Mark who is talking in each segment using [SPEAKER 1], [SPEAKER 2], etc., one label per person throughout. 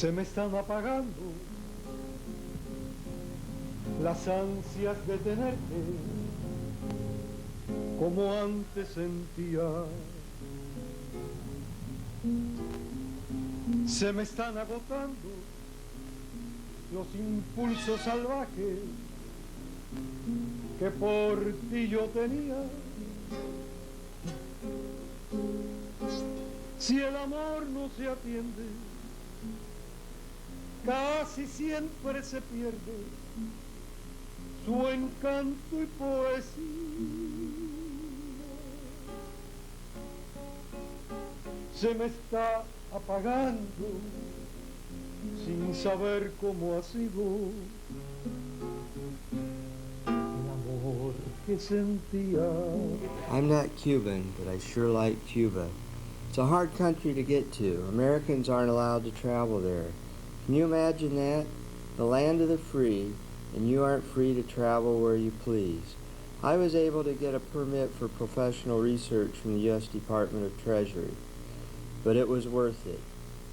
[SPEAKER 1] Se me están apagando las ansias de tenerte como antes sentía. Se me están agotando los impulsos salvajes que por ti yo tenía. Si el amor no se atiende, casi siempre se pierde su encanto y poesía. Se me está apagando sin saber cómo ha sido el amor que sentía.
[SPEAKER 2] I'm not Cuban, but I sure like Cuba. It's a hard country to get to. Americans aren't allowed to travel there. Can you imagine that? The land of the free, and you aren't free to travel where you please. I was able to get a permit for professional research from the U.S. Department of Treasury, but it was worth it.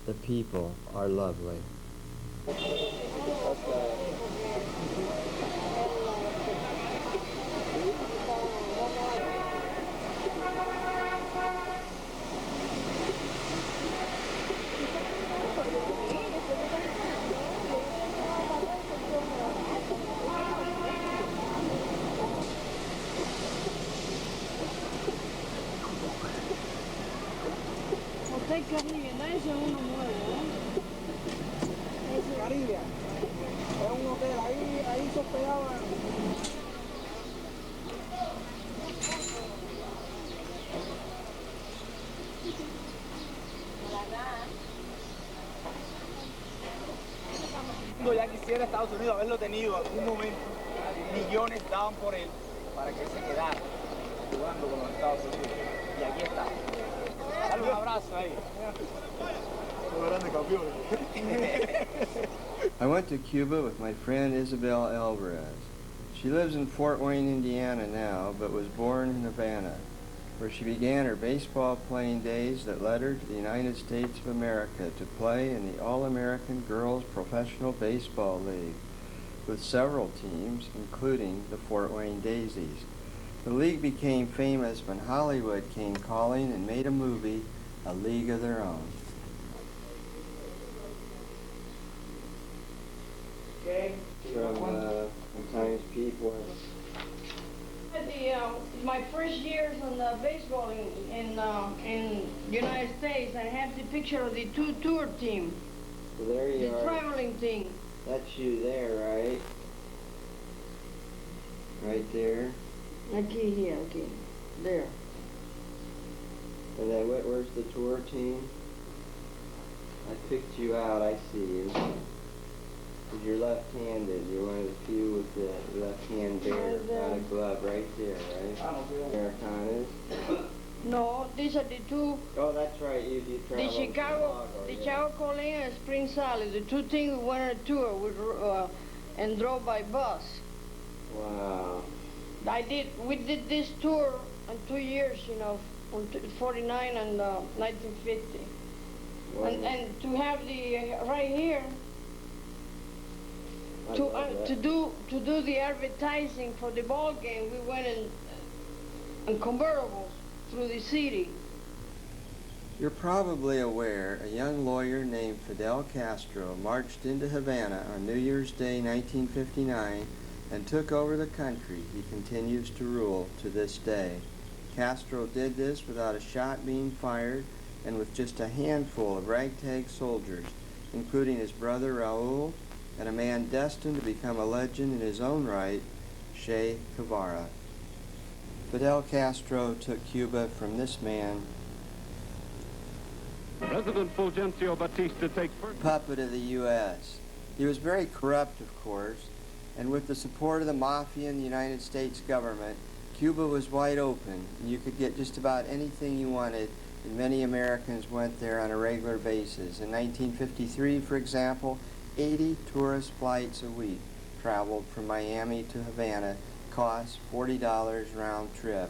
[SPEAKER 2] The people are lovely.
[SPEAKER 3] Caribe, no es uno nuevo,
[SPEAKER 4] Caribe, es un hotel, ahí se hospedaban. Ya quisiera Estados Unidos haberlo tenido en algún momento. Millones daban por él para que se quedara jugando con los Estados Unidos. Y aquí está. Dale un abrazo ahí.
[SPEAKER 2] I went to Cuba with my friend Isabel Alvarez. She lives in Fort Wayne, Indiana now, but was born in Havana, where she began her baseball playing days that led her to the United States of America to play in the All-American Girls Professional Baseball League, with several teams, including the Fort Wayne Daisies. The league became famous when Hollywood came calling and made a movie, A League of Their Own.
[SPEAKER 4] Okay.
[SPEAKER 2] From Times Pete was.
[SPEAKER 3] My first years on the baseball in United States, I have the picture of the two tour team,
[SPEAKER 2] So there you
[SPEAKER 3] the
[SPEAKER 2] are.
[SPEAKER 3] traveling team.
[SPEAKER 2] That's you there, right? Right there.
[SPEAKER 3] Aquí, here, aquí, there.
[SPEAKER 2] And then where's the tour team? I picked you out, I see you. 'Cause you're left-handed. You're one of the few with the left hand bear on a glove right there, right? Americanas.
[SPEAKER 3] No, these are the two,
[SPEAKER 2] Oh, that's right. You travel
[SPEAKER 3] the Chicago Colleen and Spring Sally, the two teams we went on a tour with, and drove by bus.
[SPEAKER 2] Wow.
[SPEAKER 3] We did this tour in 2 years, you know, from 49 and 1950.
[SPEAKER 2] Wow.
[SPEAKER 3] And to have the, right here, to do the advertising for the ball game, we went in convertibles through the city.
[SPEAKER 2] You're probably aware a young lawyer named Fidel Castro marched into Havana on New Year's Day 1959 and took over the country he continues to rule to this day. Castro did this without a shot being fired and with just a handful of ragtag soldiers, including his brother Raul and a man destined to become a legend in his own right, Che Guevara. Fidel Castro took Cuba from this man,
[SPEAKER 5] President Fulgencio Batista takes first.
[SPEAKER 2] puppet of the U.S. He was very corrupt, of course, and with the support of the mafia and the United States government, Cuba was wide open, and you could get just about anything you wanted, and many Americans went there on a regular basis. In 1953, for example, 80 tourist flights a week traveled from Miami to Havana, cost $40 round trip.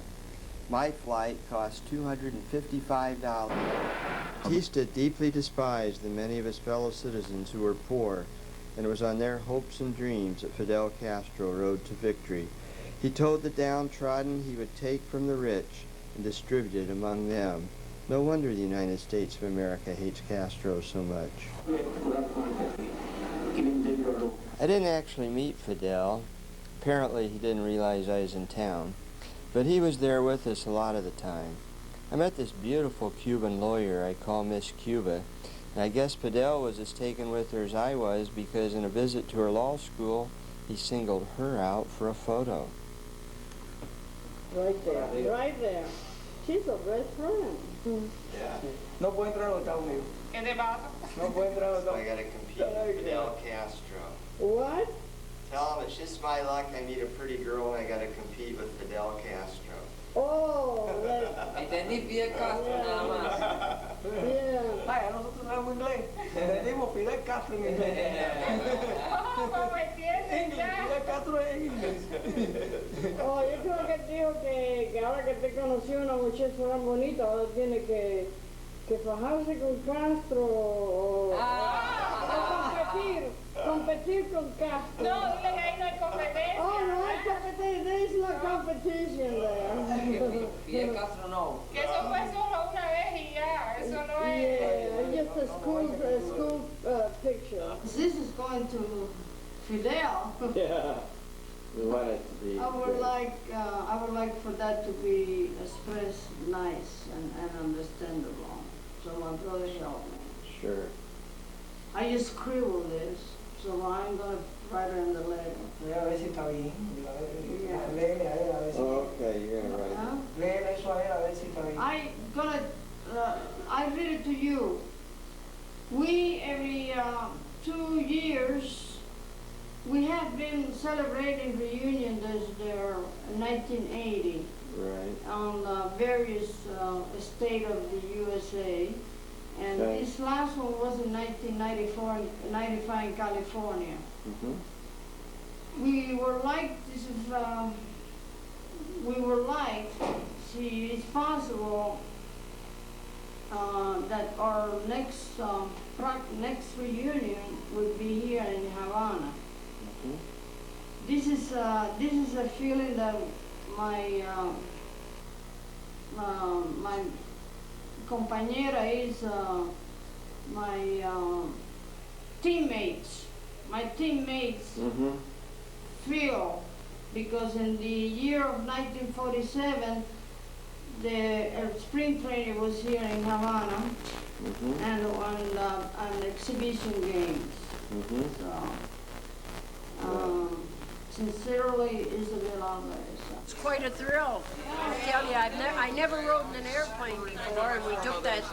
[SPEAKER 2] My flight cost $255. Batista deeply despised the many of his fellow citizens who were poor, and it was on their hopes and dreams that Fidel Castro rode to victory. He told the downtrodden he would take from the rich and distribute it among them. No wonder the United States of America hates Castro so much. I didn't actually meet Fidel. Apparently he didn't realize I was in town, but he was there with us a lot of the time. I met this beautiful Cuban lawyer I call Miss Cuba, and I guess Fidel was as taken with her as I was, because in a visit to her law school, he singled her out for a photo.
[SPEAKER 3] Right there, right there. She's a best friend.
[SPEAKER 2] Yeah.
[SPEAKER 4] No puede entrar a los Estados Unidos.
[SPEAKER 3] ¿Qué te pasa?
[SPEAKER 4] No puede entrar a los
[SPEAKER 2] So
[SPEAKER 4] Estados
[SPEAKER 2] I gotta compete with Fidel Castro.
[SPEAKER 3] What?
[SPEAKER 2] Tell him it's just my luck I meet a pretty girl and I gotta compete with Fidel Castro.
[SPEAKER 3] Oh,
[SPEAKER 6] Entendí Fidel Castro nada más.
[SPEAKER 3] yeah.
[SPEAKER 4] Ay, a nosotros sabemos inglés. Entendimos Fidel Castro en inglés. Fidel Castro en inglés.
[SPEAKER 3] Oh, yo creo que dijo que ahora que te conoció una muchacha tan bonita, ahora tiene que fajarse con Castro o competir con Castro.
[SPEAKER 7] No, dile que ahí no hay competencia.
[SPEAKER 3] Oh, no hay competencia, there is no competition there.
[SPEAKER 6] Fidel Castro no.
[SPEAKER 7] Que eso fue solo una vez y ya, eso no es.
[SPEAKER 3] Yeah, just a school picture. This is going to Fidel.
[SPEAKER 2] Yeah. We want it to be.
[SPEAKER 3] I would like for that to be expressed nice and understandable. So my brother helped me.
[SPEAKER 2] Sure.
[SPEAKER 3] I just scribbled this, so I'm gonna write it in the letter.
[SPEAKER 4] A ver si está bien.
[SPEAKER 3] Yeah.
[SPEAKER 4] Léele a él a ver si.
[SPEAKER 2] Okay, you're gonna write it.
[SPEAKER 3] Huh?
[SPEAKER 4] Léele eso a él a ver si está bien.
[SPEAKER 3] I read it to you. We, every 2 years, we have been celebrating reunion this there 1980
[SPEAKER 2] Right.
[SPEAKER 3] on various state of the USA. And
[SPEAKER 2] Okay.
[SPEAKER 3] this last one was in 1995 in California.
[SPEAKER 2] Mm-hmm.
[SPEAKER 3] We were like, see, it's possible that our next reunion would be here in Havana.
[SPEAKER 2] Mm-hmm.
[SPEAKER 3] This is a feeling that my compañera is my teammates. My teammates
[SPEAKER 2] Mm-hmm.
[SPEAKER 3] feel, because in the year of 1947, the spring training was here in Havana,
[SPEAKER 2] Mm-hmm.
[SPEAKER 3] and on exhibition games.
[SPEAKER 2] Mm-hmm.
[SPEAKER 3] So, sincerely, Isabel Alvarez.
[SPEAKER 8] It's quite a thrill. I tell you, I never rode in an airplane before, and we took that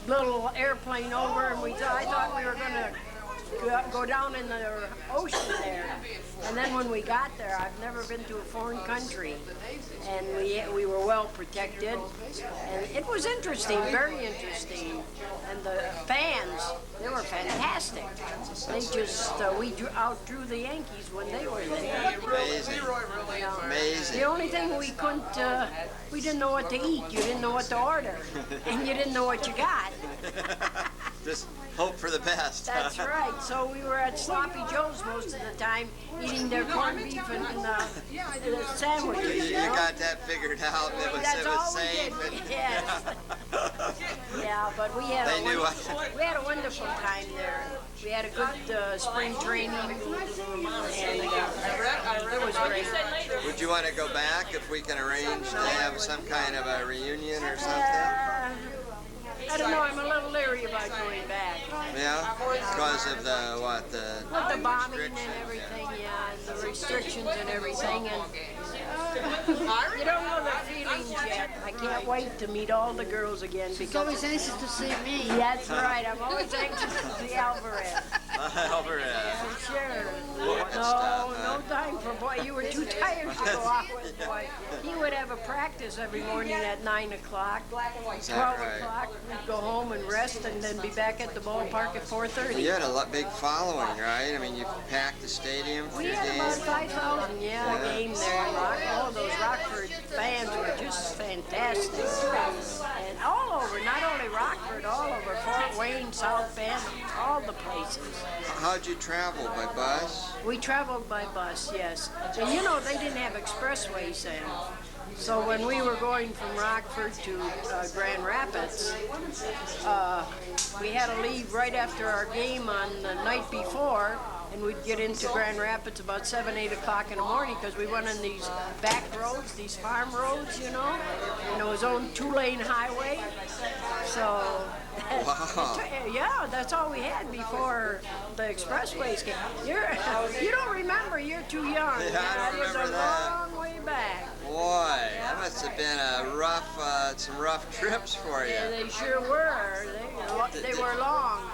[SPEAKER 8] little airplane over, and I thought we were going to go down in the ocean there. And then when we got there, I've never been to a foreign country, and we were well protected, and it was interesting, very interesting. And the fans, they were fantastic. They just, we outdrew the Yankees when they were there.
[SPEAKER 2] Amazing.
[SPEAKER 8] Yeah.
[SPEAKER 2] Amazing.
[SPEAKER 8] The only thing we couldn't, we didn't know what to eat. You didn't know what to order, and you didn't know what you got.
[SPEAKER 2] Just hope for the best.
[SPEAKER 8] That's right. So we were at Sloppy Joe's most of the time, eating their corned beef and sandwiches.
[SPEAKER 2] You got that figured out.
[SPEAKER 8] That's
[SPEAKER 2] It
[SPEAKER 8] all
[SPEAKER 2] was
[SPEAKER 8] we
[SPEAKER 2] safe.
[SPEAKER 8] did. Yes. Yeah, but we had
[SPEAKER 2] They knew
[SPEAKER 8] we had a wonderful time there. We had a good spring training, and it was great.
[SPEAKER 2] Would you want to go back if we can arrange to have some kind of a reunion or something?
[SPEAKER 8] I don't know. I'm a little leery about going back.
[SPEAKER 2] Yeah? Because of the
[SPEAKER 8] With the bombing and everything, yeah, and the restrictions and everything, and you don't know the feelings yet. I can't wait to meet all the girls again because.
[SPEAKER 3] She's always anxious to see me.
[SPEAKER 8] That's right. I'm always anxious to see Alvarez.
[SPEAKER 2] Alvarez.
[SPEAKER 8] Sure.
[SPEAKER 2] Good stuff,
[SPEAKER 8] No time for boy. You were too tired to go out with boy. He would have a practice every morning at 9 o'clock, 12
[SPEAKER 2] right?
[SPEAKER 8] o'clock. We'd go home and rest, and then be back at the ballpark at 4:30.
[SPEAKER 2] You had a big following, right? I mean, you packed the stadium for
[SPEAKER 8] We
[SPEAKER 2] your
[SPEAKER 8] had about
[SPEAKER 2] game.
[SPEAKER 8] 5,000, a game there. All those Rockford fans were just fantastic. And all over, not only Rockford. places.
[SPEAKER 2] How'd you travel, by bus?
[SPEAKER 8] We traveled by bus, yes. And you know, they didn't have expressways then. So when we were going from Rockford to Grand Rapids, we had to leave right after our game on the night before, and we'd get into Grand Rapids about 7, 8 o'clock in the morning because we went on these back roads, these farm roads, you know, and it was on 2-lane highway. So,
[SPEAKER 2] Wow.
[SPEAKER 8] yeah, that's all we had before the expressways came. You don't remember, you're too young.
[SPEAKER 2] Yeah, I don't
[SPEAKER 8] It was
[SPEAKER 2] remember
[SPEAKER 8] a
[SPEAKER 2] that.
[SPEAKER 8] long way back.
[SPEAKER 2] Boy, that must have been a rough, some rough trips for you.
[SPEAKER 8] Yeah, they sure were. They were long.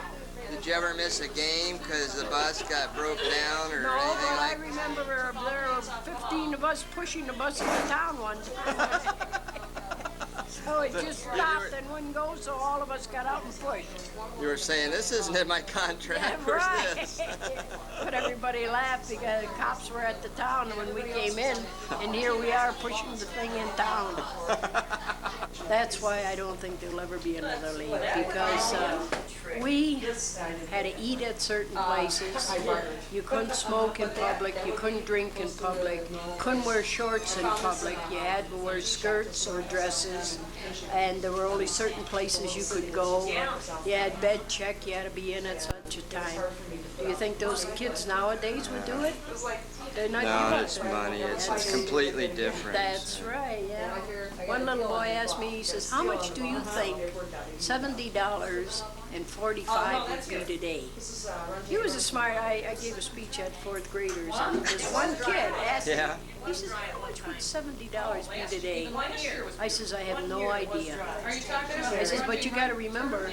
[SPEAKER 2] Did you ever miss a game because the bus got broke down or
[SPEAKER 8] No,
[SPEAKER 2] anything
[SPEAKER 8] but I
[SPEAKER 2] like
[SPEAKER 8] remember there were 15 of us pushing the bus into town one time. So it just stopped and wouldn't go, so all of us got out and pushed.
[SPEAKER 2] You were saying, this isn't in my contract,
[SPEAKER 8] Yeah,
[SPEAKER 2] where's
[SPEAKER 8] right.
[SPEAKER 2] this?
[SPEAKER 8] But everybody laughed because the cops were at the town when we came in, and here we are pushing the thing in town. That's why I don't think there'll ever be another league, because we had to eat at certain places. You couldn't smoke in public, you couldn't drink in public, couldn't wear shorts in public, you had to wear skirts or dresses, and there were only certain places you could go. You had bed check, you had to be in at such a time. Do you think those kids nowadays would do it? They're not
[SPEAKER 2] No,
[SPEAKER 8] doing
[SPEAKER 2] it's
[SPEAKER 8] it.
[SPEAKER 2] money. It's completely different.
[SPEAKER 8] That's right, yeah. One little boy asked me, he says, how much do you think $70.45 would be today? He was a smart, I gave a speech at 4th graders, and this one kid asked me,
[SPEAKER 2] Yeah.
[SPEAKER 8] he says, how much would $70 be today? I says, I have no idea. I says, but you gotta remember,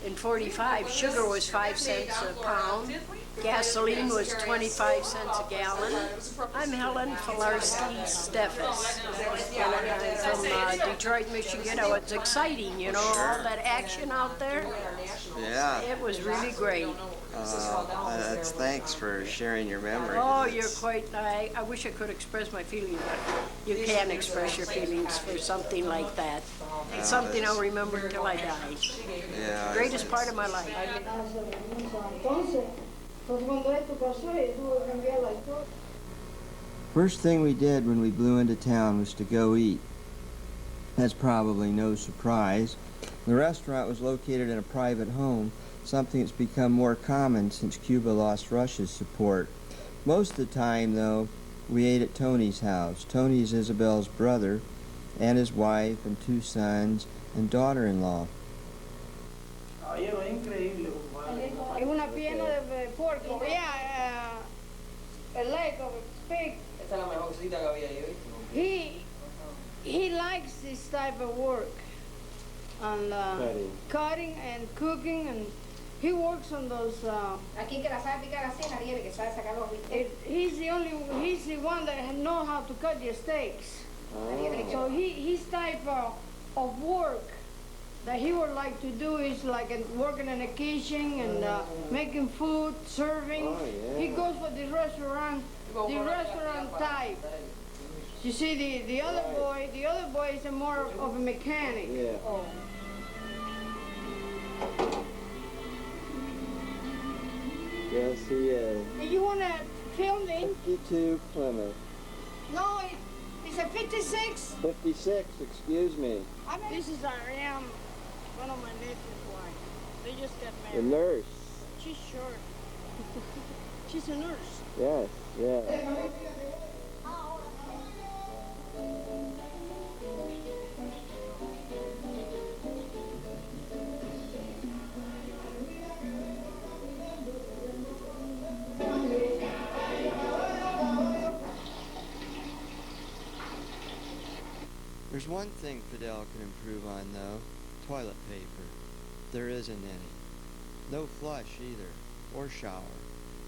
[SPEAKER 8] in 45, sugar was 5 cents a pound, gasoline was 25 cents a gallon. I'm Helen Filarski-Steffes, and I'm from Detroit, Michigan. Oh, it's exciting, you know, all that action out there.
[SPEAKER 2] Yeah.
[SPEAKER 8] It was really great.
[SPEAKER 2] Thanks for sharing your memories.
[SPEAKER 8] Oh, you're quite, I wish I could express my feelings, but you can't express your feelings for something like that. It's something I'll remember until I die.
[SPEAKER 2] Yeah.
[SPEAKER 8] Greatest part of my life.
[SPEAKER 2] First thing we did when we blew into town was to go eat. That's probably no surprise. The restaurant was located in a private home, something that's become more common since Cuba lost Russia's support. Most of the time, though, we ate at Tony's house. Tony is Isabel's brother, and his wife, and 2 sons, and daughter-in-law.
[SPEAKER 3] Es una pierna de puerco. Yeah, a leg of a pig.
[SPEAKER 6] Esta es la mejor cita que había yo visto.
[SPEAKER 3] He likes this type of work, and cutting and cooking, and he works on those.
[SPEAKER 9] Aquí que la sabe picar así, nadie que sabe sacar los bistecs.
[SPEAKER 3] He's the one that knows how to cut your steaks. So his type of work that he would like to do is like working in a kitchen and making food, serving.
[SPEAKER 2] Oh, yeah.
[SPEAKER 3] He goes for the restaurant type. You see, the other boy is more of a mechanic.
[SPEAKER 2] Yeah. Yes, he is.
[SPEAKER 3] You want to film me?
[SPEAKER 2] 52 Plymouth.
[SPEAKER 3] No, it's a 56.
[SPEAKER 2] 56, excuse me.
[SPEAKER 3] This is Ariane, one of my nephew's wife. They just got
[SPEAKER 2] The
[SPEAKER 3] married.
[SPEAKER 2] nurse.
[SPEAKER 3] She's short. She's a nurse.
[SPEAKER 2] Yes, yes. There's one thing Fidel can improve on, though. Toilet paper. There isn't any. No flush, either. Or shower.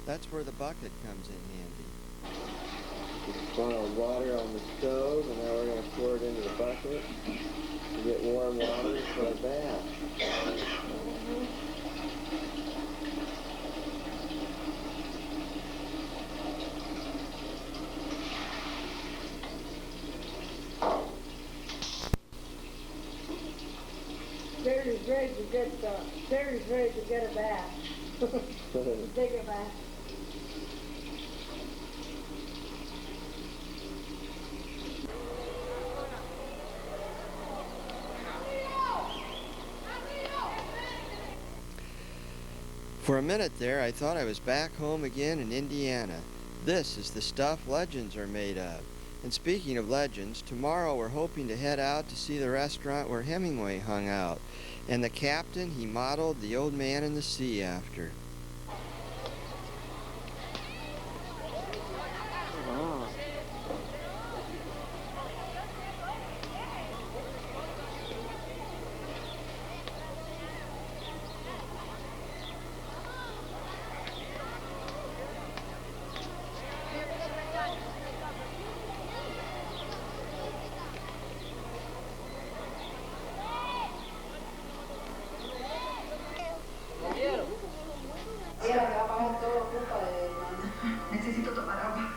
[SPEAKER 2] That's where the bucket comes in handy. We boil water on the stove, and now we're going to pour it into the bucket to get warm water for a bath.
[SPEAKER 3] Terry's ready to get a bath. Take it back.
[SPEAKER 2] For a minute there, I thought I was back home again in Indiana. This is the stuff legends are made of. And speaking of legends, tomorrow we're hoping to head out to see the restaurant where Hemingway hung out, and the captain he modeled The Old Man and the Sea after.
[SPEAKER 9] Necesito tomar agua.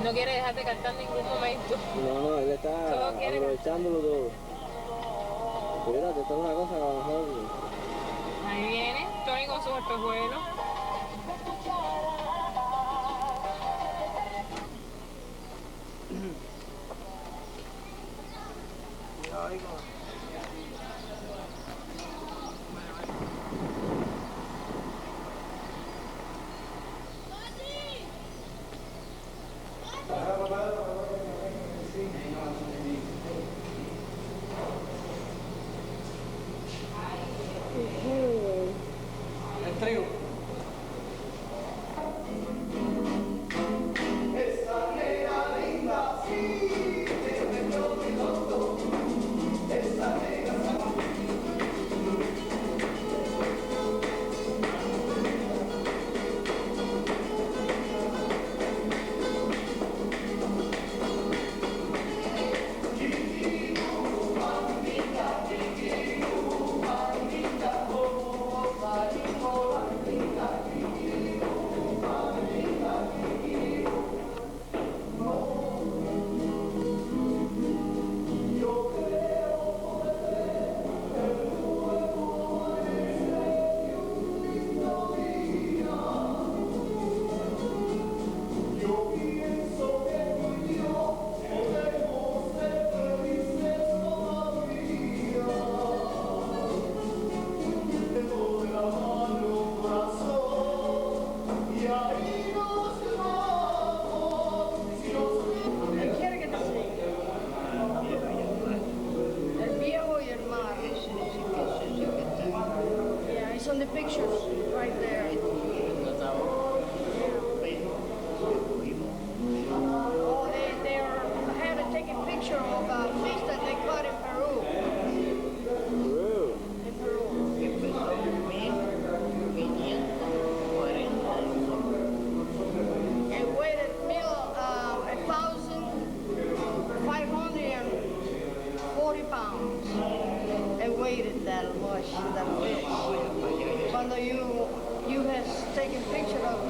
[SPEAKER 7] No quiere dejarte cantar en ningún momento.
[SPEAKER 6] No, él está
[SPEAKER 7] Todo quiere
[SPEAKER 6] aprovechándolo todo. Fíjate, esto es una cosa que a lo mejor...
[SPEAKER 7] Ahí viene Tony con sus espejuelos.
[SPEAKER 3] On the pictures right there. Oh, they had to take a picture of a fish that they caught in Peru.
[SPEAKER 6] Peru.
[SPEAKER 3] In Peru. It weighed 1,540 pounds. It weighed that much, that fish. Cuando you has taken picture of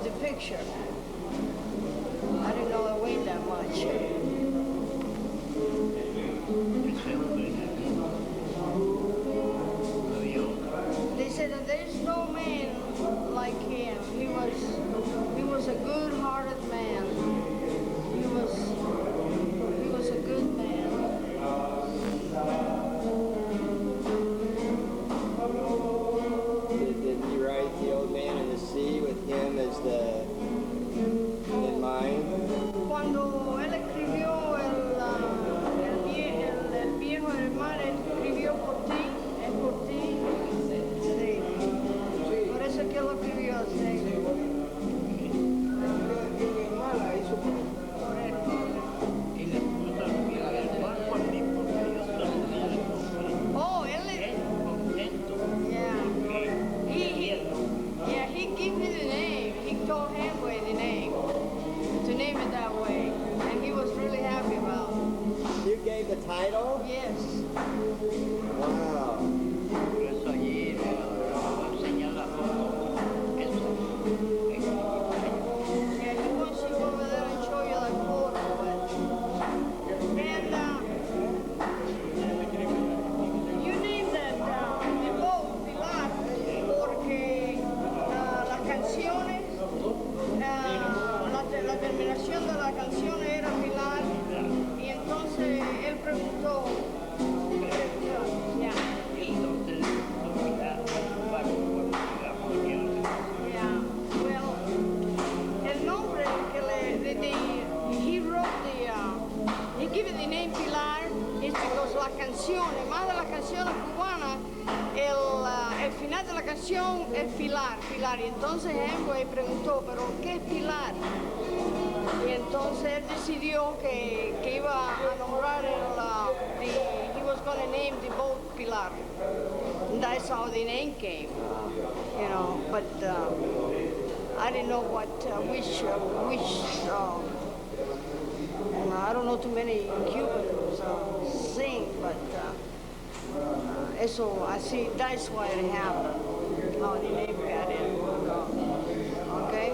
[SPEAKER 3] the picture. I didn't know it weighed that much. They said that there is no man like him. He was a good-hearted man. He was a good man.
[SPEAKER 2] Did he write The Old Man and the Sea with him as the
[SPEAKER 3] canciones cubanas, el final de la canción es filar. Y entonces Hemingway preguntó, ¿pero qué es filar? Y entonces él decidió que iba a nombrar he was going to name the boat Pilar. And that's how the name came, you know. But I didn't know which I don't know too many Cubans sing, but eso, I see, that's why it happened, how the name got in, okay?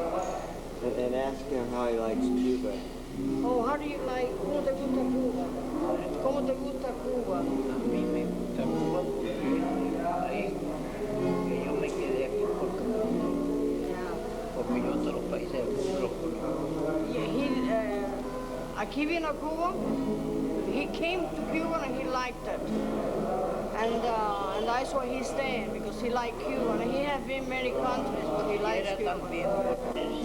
[SPEAKER 2] And ask him how he likes Cuba.
[SPEAKER 3] Oh, how do you like, ¿cómo te gusta Cuba? ¿Cómo te gusta Cuba?
[SPEAKER 6] A mí me gusta Cuba porque yo me quedé aquí porque yo todos los países los
[SPEAKER 3] aquí vino a Cuba. He came to Cuba and he liked it. And that's why he's staying, because he liked Cuba. And he has been many countries, but he likes Cuba. He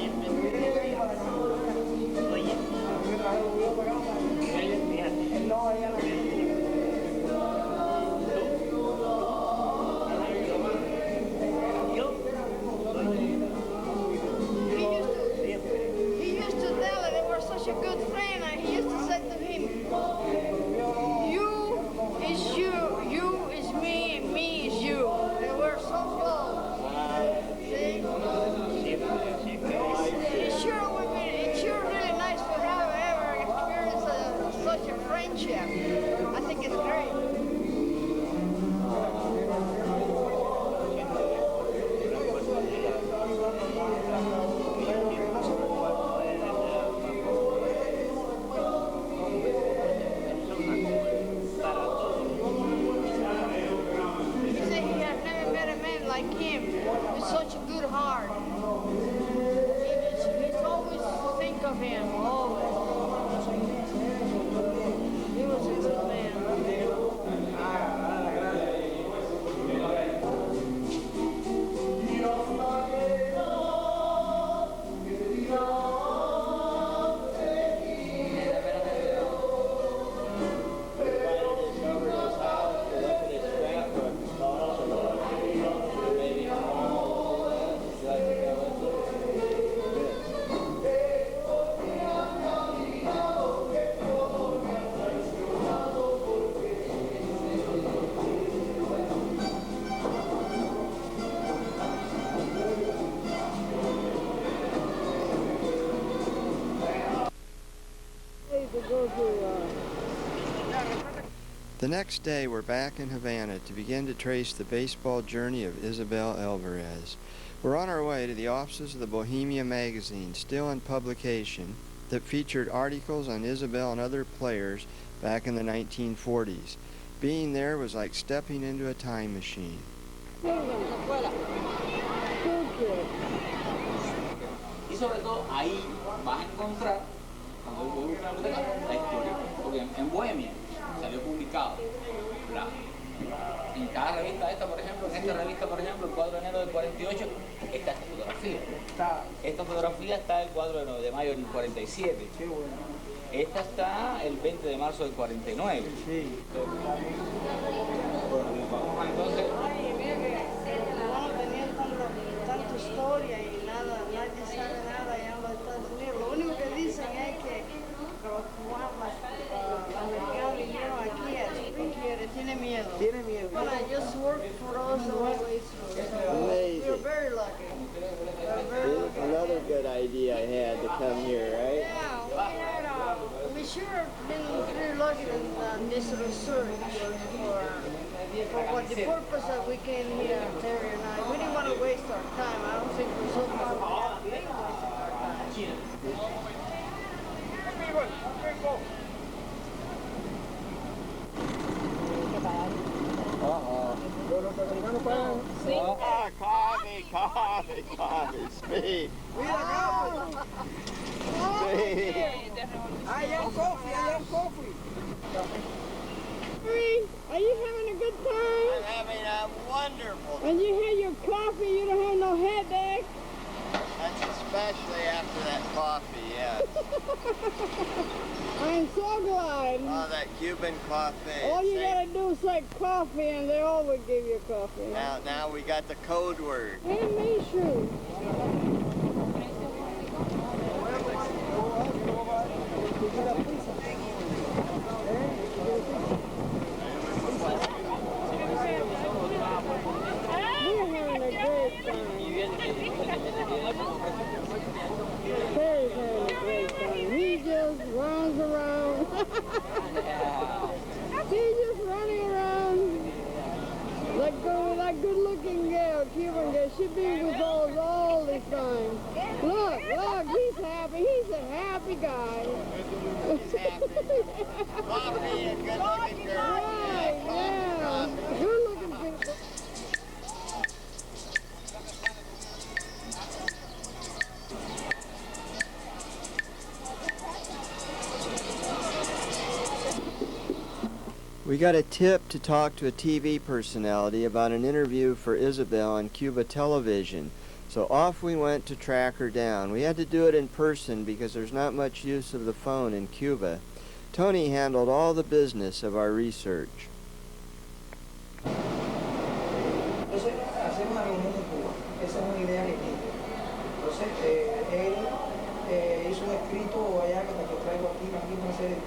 [SPEAKER 3] used to tell her they were such a good friend, and he used to say to him, you is you, you is me, and me is you. They were so close. See? It's sure really nice to have ever experienced such a friendship. I think it's great. Such a good heart. He's always think of him, always. He was a good man.
[SPEAKER 2] The next day, we're back in Havana to begin to trace the baseball journey of Isabel Alvarez. We're on our way to the offices of the Bohemia magazine, still in publication, that featured articles on Isabel and other players back in the 1940s. Being there was like stepping into a time machine.
[SPEAKER 4] Y sobre todo ahí vas a encontrar, cuando voy a buscar la historia, porque en Bohemia salió publicado en cada revista esta, por ejemplo, en esta revista, por ejemplo, el 4 de enero del 48 está esta fotografía. Esta fotografía está el 4 de mayo del 47.
[SPEAKER 1] Qué bueno.
[SPEAKER 4] Esta está el 20 de marzo del 49.
[SPEAKER 1] Sí.
[SPEAKER 4] Entonces,
[SPEAKER 3] Ay, mira que no tenían tanta historia y nadie sabe nada allá en los Estados Unidos. Lo único que dicen es que los cubanos, los americanos vinieron aquí tiene miedo.
[SPEAKER 1] Tiene miedo.
[SPEAKER 3] But I just work for us always.
[SPEAKER 2] Amazing.
[SPEAKER 3] We're very lucky.
[SPEAKER 2] Another good idea I had to come here, right?
[SPEAKER 3] Yeah, we sure have been very lucky in this research for what the purpose that we came here, Terry and I. We didn't want to waste our time. I don't think we're so far without wasting our time.
[SPEAKER 1] Los americanos pagan.
[SPEAKER 2] Coffee, speed.
[SPEAKER 1] I am coffee.
[SPEAKER 3] Are you having a good time?
[SPEAKER 2] I'm having a wonderful.
[SPEAKER 3] When you have your coffee, you don't have no headache.
[SPEAKER 2] That's especially after that coffee, yes.
[SPEAKER 3] I'm so glad.
[SPEAKER 2] Oh, that Cuban coffee.
[SPEAKER 3] All you
[SPEAKER 2] See?
[SPEAKER 3] gotta do is say coffee and they always give you coffee.
[SPEAKER 2] Now we got the code word.
[SPEAKER 3] And me shoes. We're having a great time. Terry's having a great time. He just runs around. He's just running around. That good-looking girl, Cuban girl, she been with us all this time. Look, he's happy. He's a happy guy.
[SPEAKER 2] He's happy. Coffee and good-looking girl.
[SPEAKER 3] Right, yeah. Good-looking people.
[SPEAKER 2] We got a tip to talk to a TV personality about an interview for Isabel on Cuba television. So off we went to track her down. We had to do it in person because there's not much use of the phone in Cuba. Tony handled all the business of our research.
[SPEAKER 1] Entonces, hacer una reunión en Cuba. Esa es una idea que tiene. Entonces, él hizo un escrito allá que lo traigo aquí también, no sé,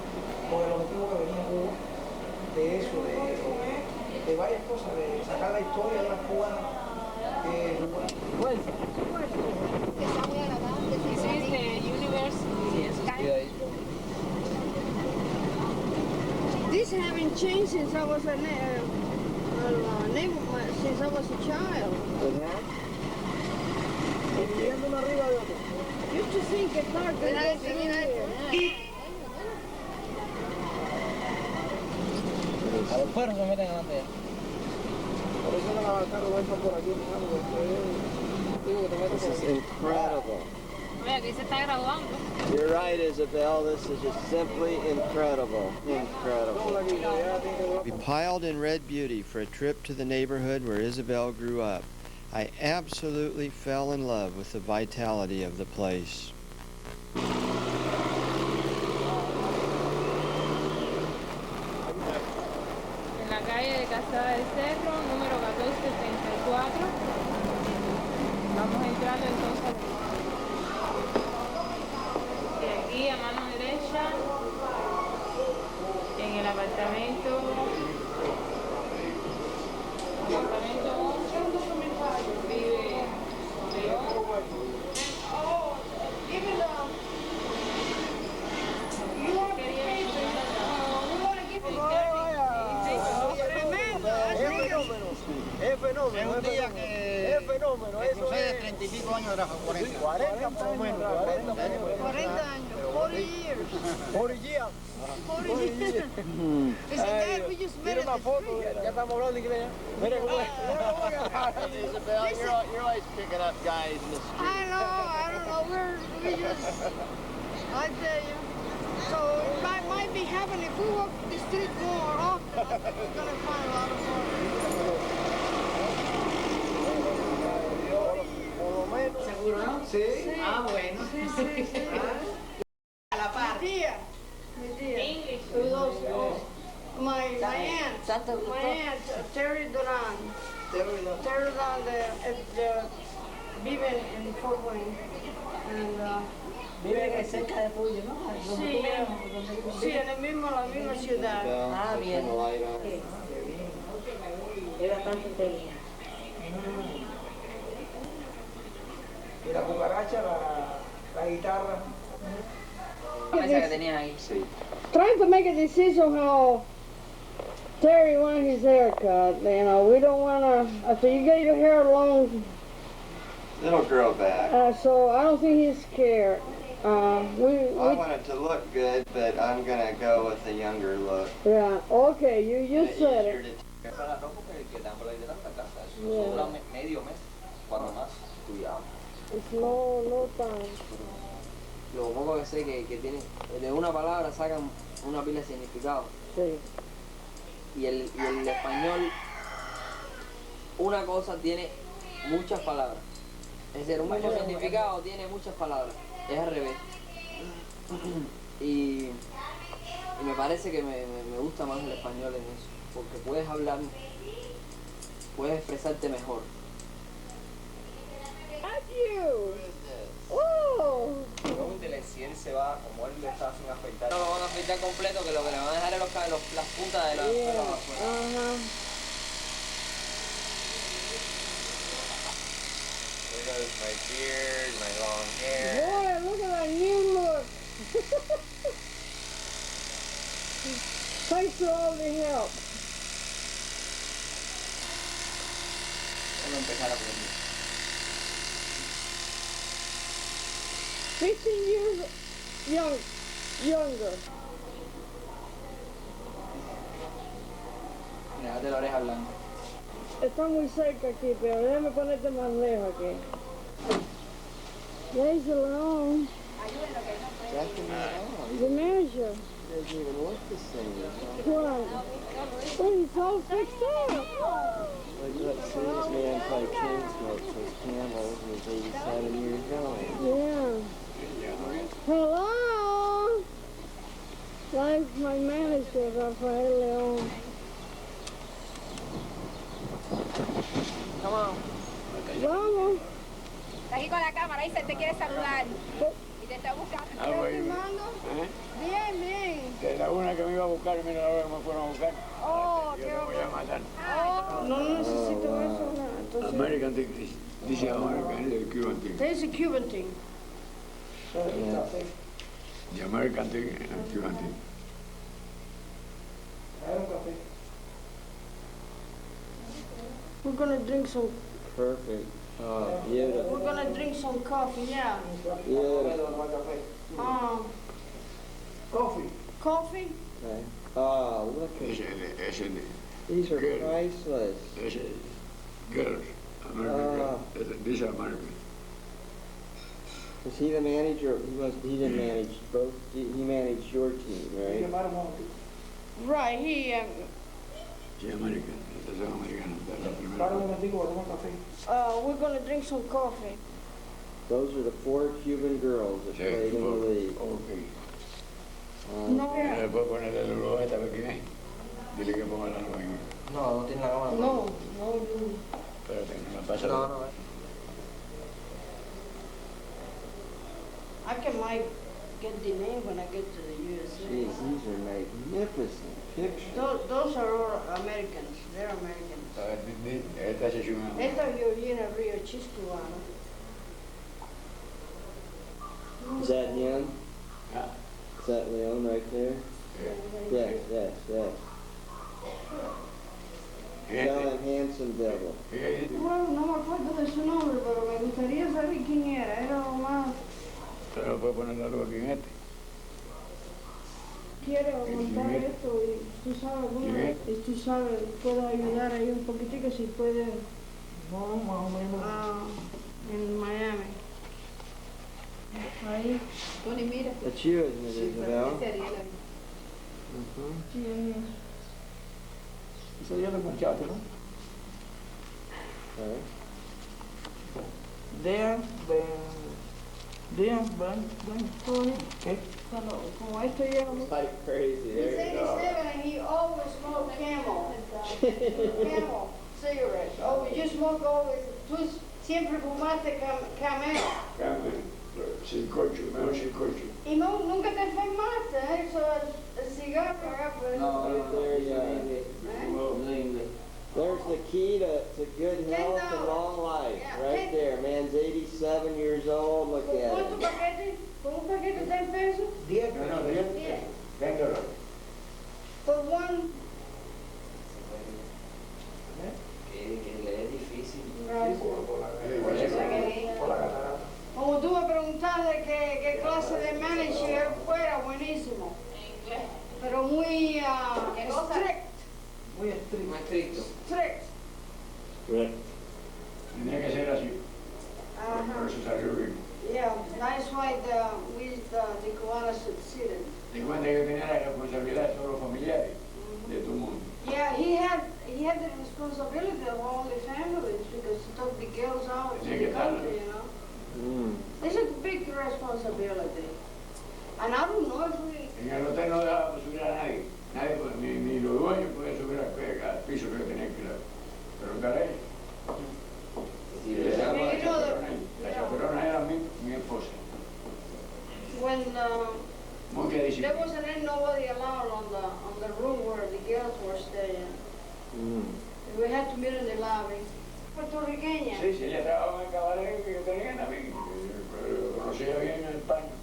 [SPEAKER 1] con el objetivo que venía a Cuba, de eso, de varias cosas, de sacar la historia de las cubanas.
[SPEAKER 9] Está muy agradable.
[SPEAKER 7] This is the university.
[SPEAKER 3] These haven't changed since I was a since I was a child.
[SPEAKER 1] Viviendo uno arriba de otro.
[SPEAKER 3] Used to think it's hard to get through here.
[SPEAKER 4] A los perros se meten adelante ya.
[SPEAKER 1] Por eso no va a carro entran por aquí,
[SPEAKER 2] This is incredible.
[SPEAKER 7] Oye, aquí se está graduando.
[SPEAKER 2] You're right, Isabel. This is just simply incredible. Incredible. We piled in Red Beauty for a trip to the neighborhood where Isabel grew up. I absolutely fell in love with the vitality of the place.
[SPEAKER 7] En la calle de Casada del Cerro, número 1434. Vamos entrando entonces. De aquí a mano derecha, en el apartamento 11, vive León.
[SPEAKER 1] Es fenómeno.
[SPEAKER 4] Es un día que
[SPEAKER 1] es fenómeno. Eso
[SPEAKER 4] sucede 30 y pico años de la 40.
[SPEAKER 1] 40 por lo menos. 40
[SPEAKER 3] años, 40 years.
[SPEAKER 1] 40 years.
[SPEAKER 3] 40 years. Is it that we just met
[SPEAKER 1] Mira
[SPEAKER 3] at
[SPEAKER 1] una
[SPEAKER 3] the
[SPEAKER 1] foto,
[SPEAKER 3] street?
[SPEAKER 1] ya estamos hablando inglés. Mira cómo es.
[SPEAKER 2] Isabel, you're always picking up guys in the street.
[SPEAKER 3] I don't know, we just, I tell you. So it might be happening if we walk the street more often. I think we're going to find a lot of more.
[SPEAKER 1] ¿Seguro, no? Sí. Ah, bueno.
[SPEAKER 3] A la par. Mi tía.
[SPEAKER 7] English.
[SPEAKER 3] My aunt, Terry Duran. Terry Duran, vive en Fort Wayne. And,
[SPEAKER 1] vive cerca de tuyo, ¿no?
[SPEAKER 3] Sí, en la misma ciudad.
[SPEAKER 1] Ah, bien. Es bastante inteligente. Y la cucaracha, la guitarra.
[SPEAKER 4] Esa que tenía ahí.
[SPEAKER 3] Trying to make a decision how Terry wants his haircut. You know, we don't want to. After you get your hair long,
[SPEAKER 2] It'll grow back.
[SPEAKER 3] so I don't think he's scared.
[SPEAKER 2] I want it to look good, but I'm going to go with a younger look.
[SPEAKER 3] Yeah. Okay, you said
[SPEAKER 2] Easier
[SPEAKER 3] it.
[SPEAKER 2] to
[SPEAKER 4] Dura medio mes, cuando más. Cuidado.
[SPEAKER 3] It's no time.
[SPEAKER 6] Lo poco que sé que tiene, de una palabra sacan una pila de significado.
[SPEAKER 3] Sí.
[SPEAKER 6] Y el español, una cosa tiene muchas palabras. Es decir, un mismo significado tiene muchas palabras. Es al revés. Y Y me parece que me gusta más el español en eso, porque puedes hablar, puedes expresarte mejor. Pregúntele si él se va, como él le está sin afeitar. No lo van a afeitar completo, que lo que le van a dejar es las puntas de los pelos afuera. There goes my beard, my long hair.
[SPEAKER 3] Boy, look at that new look. Thanks for all the help.
[SPEAKER 6] Vamos a empezar a aprender.
[SPEAKER 3] 15 years younger.
[SPEAKER 6] Mira, date la oreja blanca.
[SPEAKER 3] Está muy cerca aquí, pero déjame ponerte más lejos aquí. Lays alone.
[SPEAKER 2] That's the man.
[SPEAKER 3] Dementia.
[SPEAKER 2] He doesn't even look the same.
[SPEAKER 3] What? Oh, he's all fixed up.
[SPEAKER 2] Like, let's see, this man played chain smokes with camels and he's 87 years old.
[SPEAKER 3] Yeah. Hello? Like my manager, Rafael León.
[SPEAKER 6] Come on.
[SPEAKER 3] Vamos.
[SPEAKER 9] Está aquí con la cámara y se te quiere saludar. Y te está buscando.
[SPEAKER 3] ¿Estás filmando? Bien, bien.
[SPEAKER 4] De la una que me iba a buscar, mira ahora que me fueron a buscar.
[SPEAKER 3] Oh,
[SPEAKER 4] Yo
[SPEAKER 3] qué
[SPEAKER 4] me voy a matar.
[SPEAKER 3] Oh, no necesito eso. No. Entonces,
[SPEAKER 4] American thing, dice American, es el Cuban thing.
[SPEAKER 3] there's a Cuban thing.
[SPEAKER 4] The American thing and the Cuban thing.
[SPEAKER 3] We're gonna drink some.
[SPEAKER 2] Perfect. Oh, beautiful.
[SPEAKER 3] We're gonna drink some coffee. Yeah.
[SPEAKER 2] Beautiful.
[SPEAKER 1] Coffee.
[SPEAKER 3] Coffee.
[SPEAKER 2] Okay. Oh, look at
[SPEAKER 4] Ese,
[SPEAKER 2] these are
[SPEAKER 4] Good.
[SPEAKER 2] priceless.
[SPEAKER 4] girls, American girls, these are American.
[SPEAKER 2] Was he the manager? He didn't manage both. He managed your team, right?
[SPEAKER 3] Right. He.
[SPEAKER 4] Sí, American, estos son americanos, de la primera.
[SPEAKER 1] Para un momentico, voy a tomar café.
[SPEAKER 3] We're gonna drink some coffee.
[SPEAKER 2] Those are the 4 Cuban girls that
[SPEAKER 4] Sí,
[SPEAKER 2] played in the league.
[SPEAKER 4] ok.
[SPEAKER 3] No.
[SPEAKER 4] ¿Le puedo poner el logo esta vez que dile que ponga la logo ahí.
[SPEAKER 6] No, no tiene la cámara.
[SPEAKER 3] No.
[SPEAKER 4] Espérate, no me pasa.
[SPEAKER 6] No, no.
[SPEAKER 3] I might get the name when I get to the USA.
[SPEAKER 2] Jeez, these are magnificent pictures.
[SPEAKER 3] Those are all Americans. They're Americans.
[SPEAKER 4] Esta se llama.
[SPEAKER 3] Esta Georgina Rio Chiscubana.
[SPEAKER 2] Is that him?
[SPEAKER 4] Ah,
[SPEAKER 2] Is that Leon right there? Yes, yes, yes. Tell him handsome devil.
[SPEAKER 3] Bueno, no me acuerdo de su nombre, pero me gustaría saber quién era. Era lo más.
[SPEAKER 4] pero puedo poner la logo aquí en este.
[SPEAKER 3] Quiere montar esto y tú sabes, bueno, y tú sabes, puedo ayudar ahí un poquitico si puede.
[SPEAKER 1] No, más o menos.
[SPEAKER 3] En Miami. Ahí.
[SPEAKER 9] Tony, mira.
[SPEAKER 2] That's you, isn't it, Isabel?
[SPEAKER 9] Ese Ariel.
[SPEAKER 2] Mm-hmm.
[SPEAKER 3] Sí, ahí.
[SPEAKER 1] Ese día del muchacho, ¿no?
[SPEAKER 2] Okay.
[SPEAKER 3] Tony,
[SPEAKER 1] ¿Qué?
[SPEAKER 3] como esto lleva
[SPEAKER 2] Like crazy.
[SPEAKER 3] He's
[SPEAKER 2] There you go.
[SPEAKER 3] 87 and he always smoked Camel. Camel cigarettes. Oh, you smoke always. Tú siempre fumaste Camel.
[SPEAKER 4] Cambio, sin coche, mejor sin coche.
[SPEAKER 3] Y no, nunca te enfermaste, ¿eh? Eso es el cigarro, pues.
[SPEAKER 6] No,
[SPEAKER 2] There you go.
[SPEAKER 3] ¿Eh?
[SPEAKER 2] There's the key to good health and long life.
[SPEAKER 3] Yeah.
[SPEAKER 2] Right there. Man's 87 years old. Look
[SPEAKER 3] ¿Con
[SPEAKER 2] at
[SPEAKER 3] cuánto
[SPEAKER 2] him.
[SPEAKER 3] paquete? ¿Con un paquete de pesos?
[SPEAKER 1] 10
[SPEAKER 4] No, no,
[SPEAKER 1] pesos.
[SPEAKER 3] Yeah.
[SPEAKER 4] $10.
[SPEAKER 3] For one.
[SPEAKER 6] Que le es difícil.
[SPEAKER 3] Right.
[SPEAKER 1] Por la catarata.
[SPEAKER 3] Como tú me preguntaste qué clase de manager fuera, buenísimo. Pero muy strict.
[SPEAKER 1] Muy estricto.
[SPEAKER 6] Más estricto.
[SPEAKER 3] Strict.
[SPEAKER 2] Right.
[SPEAKER 4] Tenía que ser así, por eso salió bien.
[SPEAKER 3] Yeah, that's why the Cubanos succeeded.
[SPEAKER 4] Te cuenta que tenía la responsabilidad de todos los familiares, de todo el mundo.
[SPEAKER 3] Yeah, he had the responsibility of all the families because he took the girls out to the country, you know.
[SPEAKER 2] Mm.
[SPEAKER 3] It's a big responsibility. And I don't know if we
[SPEAKER 10] En el hotel no dejábamos subir a nadie. Nadie, ni los dueños podían subir al piso que tenían que preguntar a ellos. Y le dejamos la chaperona ahí. La chaperona era mi esposa.
[SPEAKER 3] When
[SPEAKER 10] Muy
[SPEAKER 3] there
[SPEAKER 10] disciplinada.
[SPEAKER 3] wasn't nobody allowed on the room where the girls were staying. We had to meet in the lobby. Puertorriqueña.
[SPEAKER 10] Sí, sí, ella trabajaba en el cabaret que yo tenía también. Pero conocía bien el España.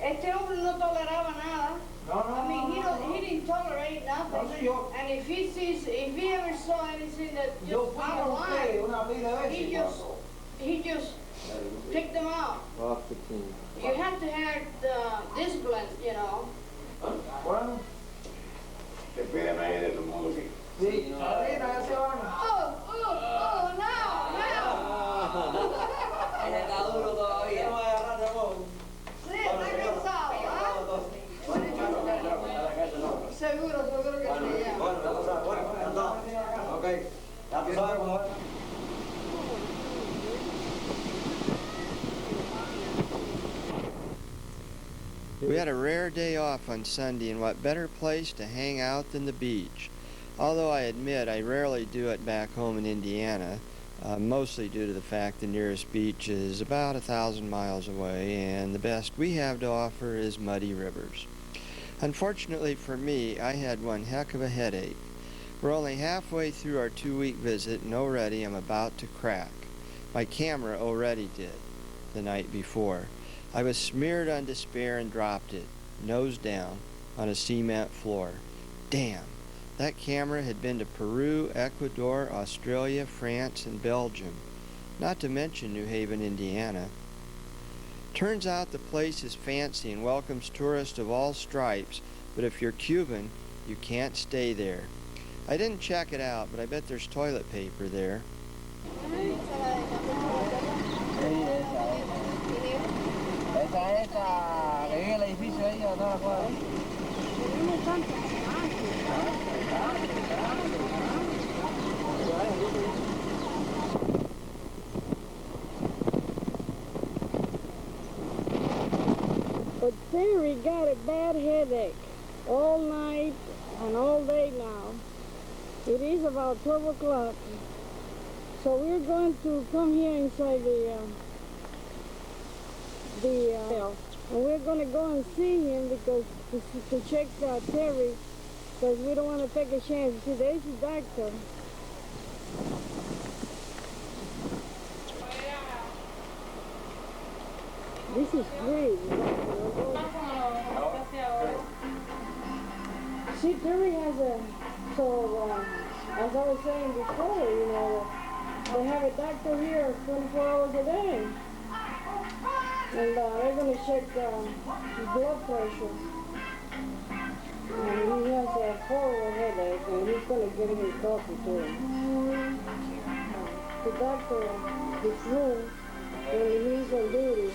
[SPEAKER 3] Este hombre no toleraba nada.
[SPEAKER 1] No, no,
[SPEAKER 3] I mean,
[SPEAKER 1] no,
[SPEAKER 3] he didn't tolerate nothing.
[SPEAKER 1] No, sí, yo-
[SPEAKER 3] And if he ever saw anything that
[SPEAKER 1] Yo
[SPEAKER 3] just
[SPEAKER 1] fui
[SPEAKER 3] out
[SPEAKER 1] con
[SPEAKER 3] of
[SPEAKER 1] usted
[SPEAKER 3] line,
[SPEAKER 1] una pila de
[SPEAKER 3] he
[SPEAKER 1] veces.
[SPEAKER 3] just picked them out.
[SPEAKER 2] Off the team.
[SPEAKER 3] You have to have the discipline, you know.
[SPEAKER 1] Bueno,
[SPEAKER 10] Despídeme ahí de tu mundo aquí.
[SPEAKER 1] sí, Marina, ya se van.
[SPEAKER 3] Oh, now.
[SPEAKER 6] Ese está duro todavía.
[SPEAKER 3] Sí, está cansado, ¿ah? Seguro que sí, ya.
[SPEAKER 1] Bueno, ya tú sabes, bueno, entonces, ok, ya tú sabes cómo es.
[SPEAKER 2] We had a rare day off on Sunday, and what better place to hang out than the beach. Although I admit I rarely do it back home in Indiana, mostly due to the fact the nearest beach is about 1,000 miles away, and the best we have to offer is muddy rivers. Unfortunately for me, I had one heck of a headache. We're only halfway through our 2-week visit, and already I'm about to crack. My camera already did the night before. I was smeared on despair and dropped it, nose down, on a cement floor. Damn, that camera had been to Peru, Ecuador, Australia, France, and Belgium, not to mention New Haven, Indiana. Turns out the place is fancy and welcomes tourists of all stripes, but if you're Cuban, you can't stay there. I didn't check it out, but I bet there's toilet paper there.
[SPEAKER 6] Esa, que vive en el edificio ahí, ¿o no la cuadra?
[SPEAKER 3] But Terry got a bad headache all night and all day now. It is about 12 o'clock. So we're going to come here inside and we're going to go and see him because to check Terry, because we don't want to take a chance. See, there's a doctor. This is free. See, Terry has as I was saying before, you know, they have a doctor here 24 hours a day. And they're going to check his blood pressure. And he has a horrible headache, and he's going to give him coffee to him. The doctor, his room, when he's on duty,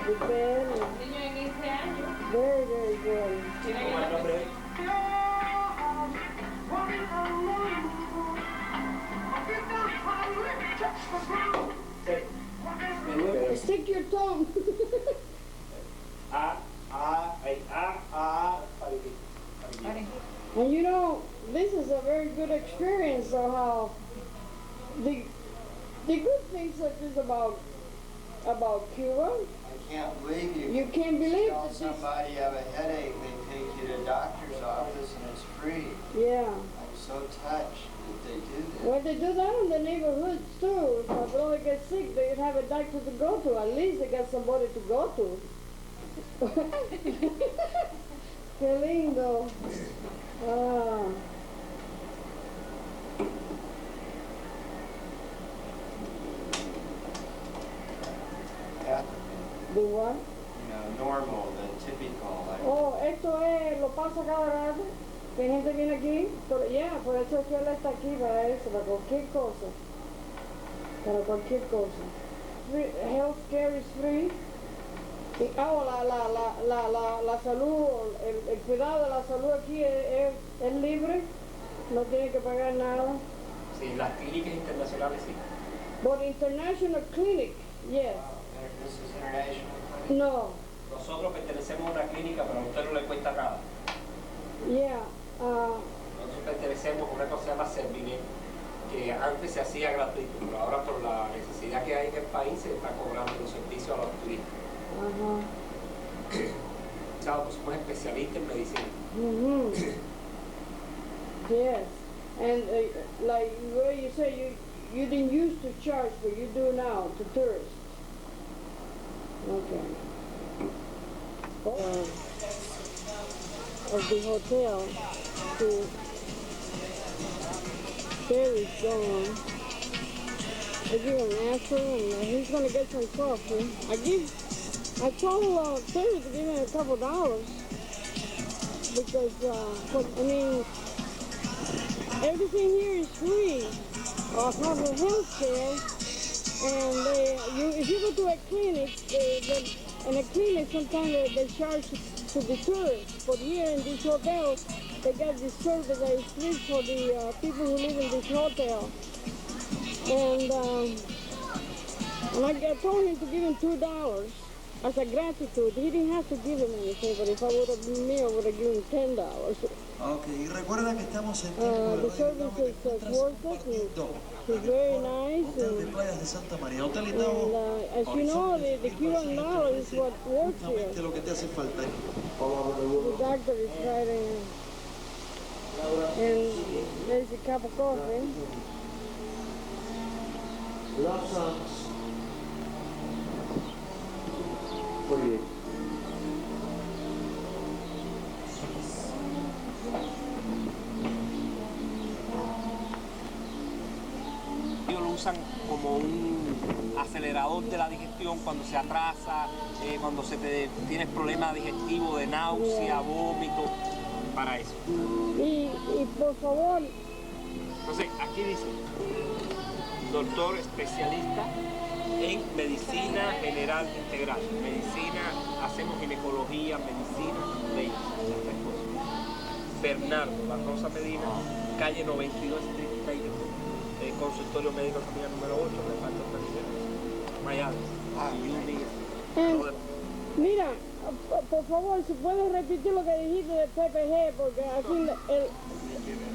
[SPEAKER 3] the bed, very, very good. Stick your tongue. And you know, this is a very good experience of how the good things such as about Cuba.
[SPEAKER 2] I can't believe
[SPEAKER 3] You can't believe
[SPEAKER 2] tell
[SPEAKER 3] that this.
[SPEAKER 2] somebody you have a headache, they take you to a doctor's office and it's free.
[SPEAKER 3] Yeah.
[SPEAKER 2] I'm so touched that they do that.
[SPEAKER 3] Well, they do that in the neighborhoods too. If a brother gets sick, they have a doctor to go to. At least they got somebody to go to. Qué lindo. Ah. The what?
[SPEAKER 2] You know, normal, the typical. Like,
[SPEAKER 3] Oh, esto es, lo pasa cada rato. Que gente viene aquí, pero ya, por eso es que él está aquí para eso, para cualquier cosa. Para cualquier cosa. Health care is free. Y, la salud, el cuidado de la salud aquí es libre, no tiene que pagar nada.
[SPEAKER 4] Sí, las clínicas internacionales sí.
[SPEAKER 3] But international clinic, yes.
[SPEAKER 2] this is international.
[SPEAKER 3] No,
[SPEAKER 6] Nosotros pertenecemos a una clínica, pero a usted no le cuesta nada.
[SPEAKER 3] Yeah.
[SPEAKER 6] Nosotros pertenecemos a una cosa que se llama Servinet, que antes se hacía gratuito, pero ahora por la necesidad que hay en el país se está cobrando los servicios a los turistas. Claro, pues somos especialistas en medicina.
[SPEAKER 3] Yes. And like where you say you didn't used to charge, but you do now to tourists. Okay. Of the hotel to Terry's gone. I give him an answer and he's gonna get some coffee. I told Terry to give me a couple $, because I mean everything here is free. Health care, and if you go to a clinic, in a clinic sometimes they charge to the tourists, but here in this hotel, they got this service that is free for the people who live in this hotel. And I told him to give him $2 as a gratitude. He didn't have to give him anything, but if I would have been me, I would have given him $10.
[SPEAKER 11] Ok, y recuerda que estamos en tiempo
[SPEAKER 3] The service is worth it. It's very nice.
[SPEAKER 11] Hotel de Playas de Santa María. Hotel
[SPEAKER 3] And as you know, the Cuban dollar is what works here.
[SPEAKER 11] Lo que te hace falta.
[SPEAKER 3] The doctor is writing, and there's a cup of coffee.
[SPEAKER 2] Muy bien.
[SPEAKER 6] Ellos lo usan como un acelerador de la digestión cuando se atrasa, cuando tienes problemas digestivos de náusea, vómito, para eso.
[SPEAKER 3] Y por favor.
[SPEAKER 6] Entonces, aquí dice, doctor especialista en medicina general integral. Medicina, hacemos ginecología, medicina, leyes, las tres cosas. Bernardo, La Rosa Medina, calle 92, Street 32. Consultorio médico familiar número 8, reparto de Miami.
[SPEAKER 3] Mira, por favor, si puedes repetir lo que dijiste de PPG,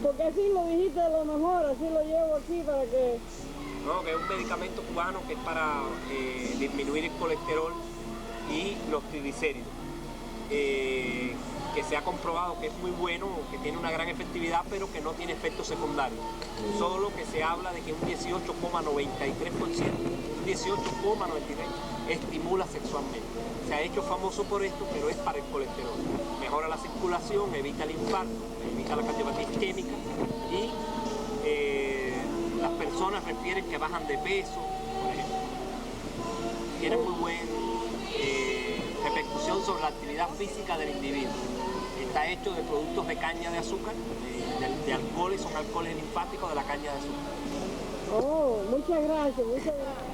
[SPEAKER 3] porque así lo dijiste a lo mejor, así lo llevo aquí para que...
[SPEAKER 6] No, que es un medicamento cubano que es para disminuir el colesterol y los triglicéridos. Que se ha comprobado que es muy bueno, que tiene una gran efectividad, pero que no tiene efectos secundarios. Solo que se habla de que un 18,93%, un 18,93% estimula sexualmente. Se ha hecho famoso por esto, pero es para el colesterol. Mejora la circulación, evita el infarto, evita la cardiopatía isquémica y las personas refieren que bajan de peso, por ejemplo. Tiene muy buena repercusión sobre la actividad física del individuo. Está hecho de productos de caña de azúcar, de alcoholes, son alcoholes linfáticos de la caña de azúcar.
[SPEAKER 3] Oh, muchas gracias, muchas gracias.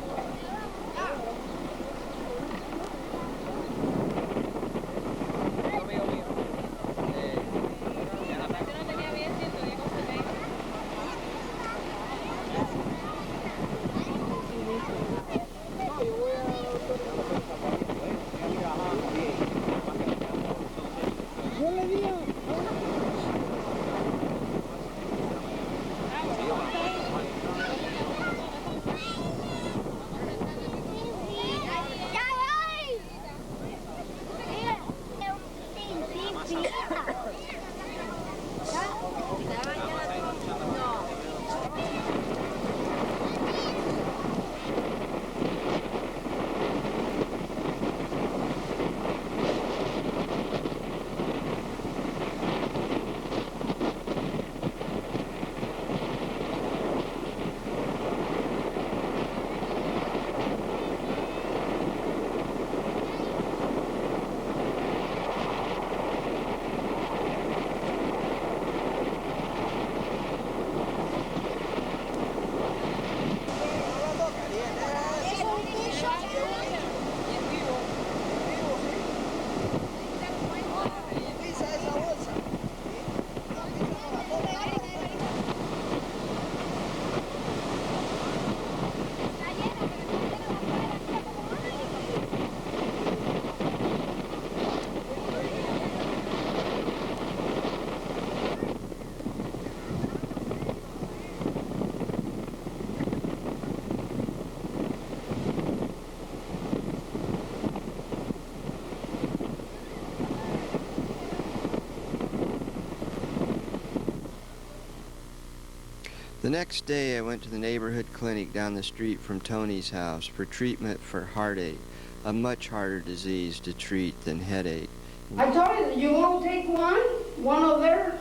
[SPEAKER 2] The next day, I went to the neighborhood clinic down the street from Tony's house for treatment for heartache, a much harder disease to treat than headache.
[SPEAKER 3] I told her, you won't take one of their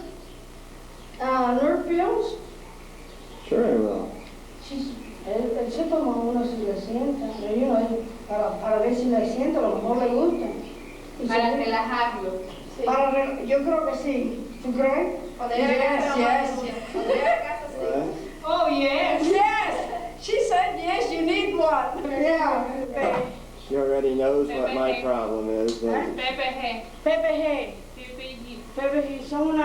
[SPEAKER 3] nerve pills?
[SPEAKER 2] Sure I will.
[SPEAKER 3] Él se toma uno si le sienta, para ver si le sienta, a lo mejor le gusta.
[SPEAKER 9] Para relajarlo.
[SPEAKER 3] Yo creo que sí. ¿Tú crees? Yes. Oh, yes. Yes. She said, yes, you need one. Yeah.
[SPEAKER 2] She already knows what my problem is.
[SPEAKER 7] PPG.
[SPEAKER 3] PPG. PPG son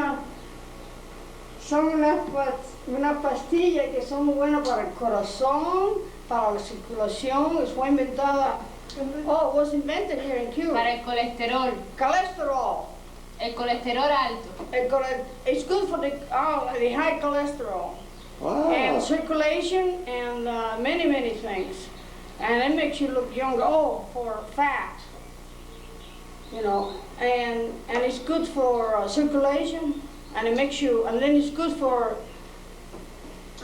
[SPEAKER 3] unas pastillas que son muy buenas para el corazón, para la circulación. Fue inventada. Oh, it was invented here in Cuba.
[SPEAKER 7] Para el colesterol.
[SPEAKER 3] Cholesterol.
[SPEAKER 7] El colesterol alto.
[SPEAKER 3] It's good for the high cholesterol.
[SPEAKER 2] Wow.
[SPEAKER 3] And circulation and many things. And it makes you look younger. Oh, for fat. You know, and it's good for circulation, and it makes you, and then it's good for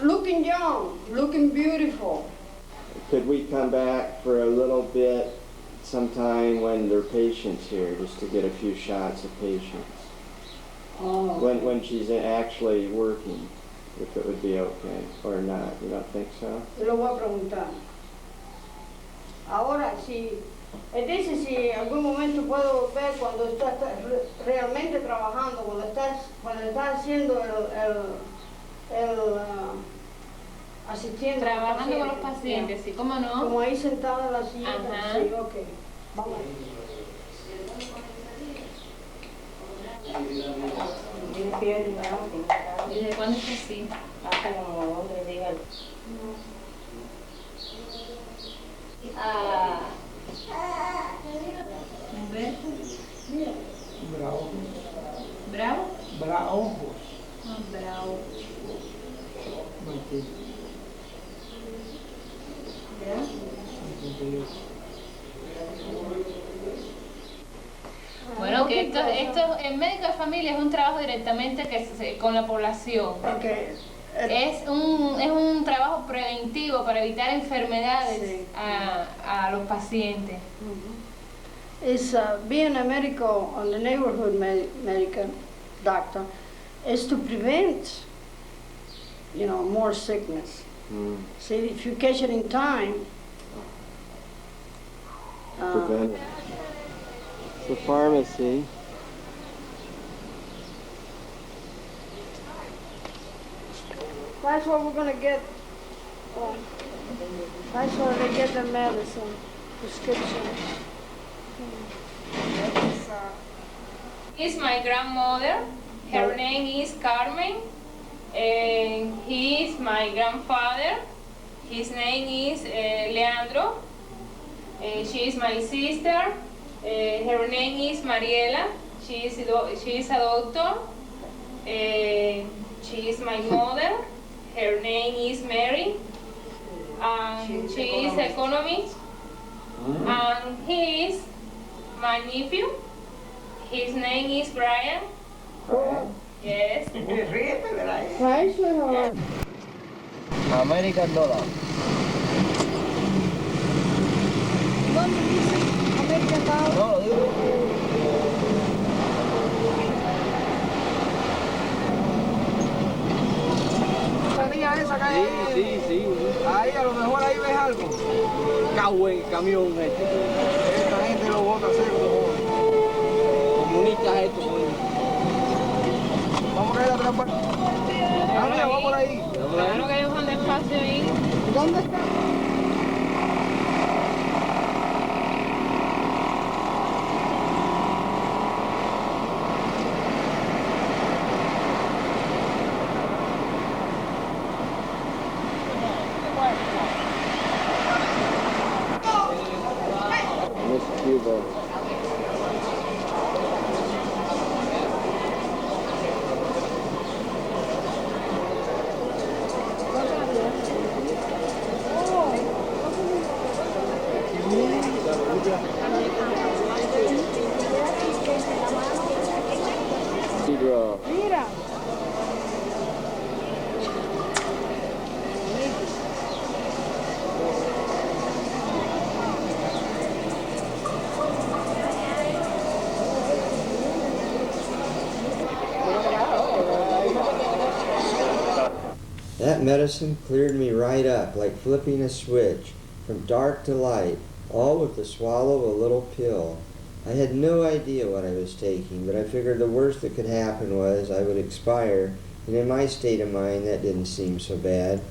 [SPEAKER 3] looking young, looking beautiful.
[SPEAKER 2] Could we come back for a little bit sometime when there are patients here, just to get a few shots of patients?
[SPEAKER 3] Oh.
[SPEAKER 2] When she's actually working, if it would be okay or not. You don't think so?
[SPEAKER 3] Yo lo voy a preguntar. Ahora, si él dice si en algún momento puedo volver cuando estás realmente trabajando, cuando estás haciendo el asistiendo.
[SPEAKER 7] Trabajando con los pacientes, sí, ¿cómo no?
[SPEAKER 3] Como ahí sentado en la silla.
[SPEAKER 7] Ajá.
[SPEAKER 3] Sí, ok. Vamos.
[SPEAKER 7] ¿Desde cuándo es así? Humberto.
[SPEAKER 1] Bravo.
[SPEAKER 7] ¿Bravo?
[SPEAKER 1] Bravo.
[SPEAKER 7] Ah, bravo.
[SPEAKER 1] Martín.
[SPEAKER 7] Bueno, que esto en médico de familia es un trabajo directamente con la población.
[SPEAKER 3] Okay.
[SPEAKER 7] Es un trabajo preventivo para evitar enfermedades
[SPEAKER 3] Sí.
[SPEAKER 7] a los pacientes.
[SPEAKER 3] Is being a medical, on the neighborhood medical doctor, is to prevent, more sickness. See, if you catch it in time.
[SPEAKER 2] Prevent it. The pharmacy.
[SPEAKER 3] That's where we're gonna get. That's where they get the medicine, prescription.
[SPEAKER 7] Is my grandmother. Her name is Carmen. And he is my grandfather. His name is Leandro. She is my sister. Her name is Mariela. She is a doctor. She is my mother. Her name is Mary. And she is economist. And he is my nephew. His name is Brian. Yes.
[SPEAKER 3] Right, sweetheart.
[SPEAKER 2] American dollar.
[SPEAKER 3] ¿Dónde dice American dollar?
[SPEAKER 2] No, lo digo. Sí.
[SPEAKER 1] Ahí a lo mejor ahí ves algo.
[SPEAKER 2] Cahue, camión este.
[SPEAKER 1] Esta gente lo bota seco.
[SPEAKER 2] Comunistas esto.
[SPEAKER 1] Vamos a ir a otra parte. Vamos por ahí.
[SPEAKER 7] Claro que hay un espacio ahí.
[SPEAKER 3] ¿Dónde está?
[SPEAKER 2] Miss Cuba.
[SPEAKER 3] Mira.
[SPEAKER 2] medicine cleared me right up, like flipping a switch, from dark to light, all with the swallow of a little pill. I had no idea what I was taking, but I figured the worst that could happen was I would expire, and in my state of mind, that didn't seem so bad.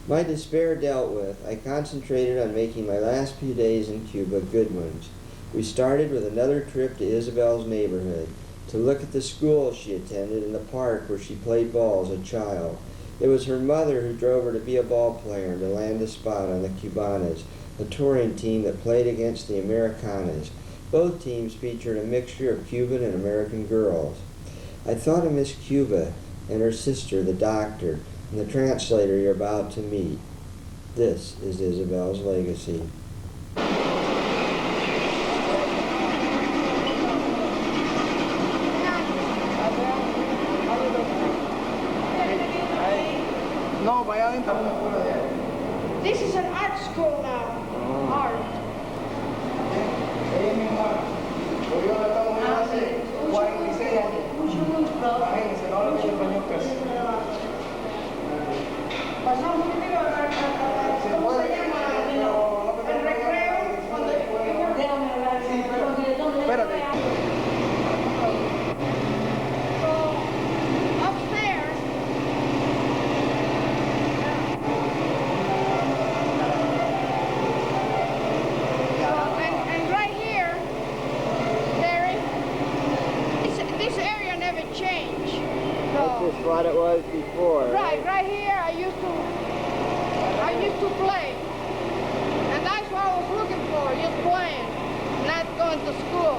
[SPEAKER 2] My despair dealt with, I concentrated on making my last few days in Cuba good ones. We started with another trip to Isabel's neighborhood, to look at the school she attended and the park where she played ball as a child. It was her mother who drove her to be a ball player and to land a spot on the Cubanas, a touring team that played against the Americanas. Both teams featured a mixture of Cuban and American girls. I thought of Miss Cuba and her sister, the doctor, and the translator you're about to meet. This is Isabel's legacy.
[SPEAKER 3] This is an art school now. Art. Pasamos primero ¿cómo se llama? El recreo. Déjame hablar. Espérate. Upstairs. And right here, Terry, this area never changed. So,
[SPEAKER 2] That's just what it was before.
[SPEAKER 3] right here I used to play. And that's what I was looking for, just playing, not going to school.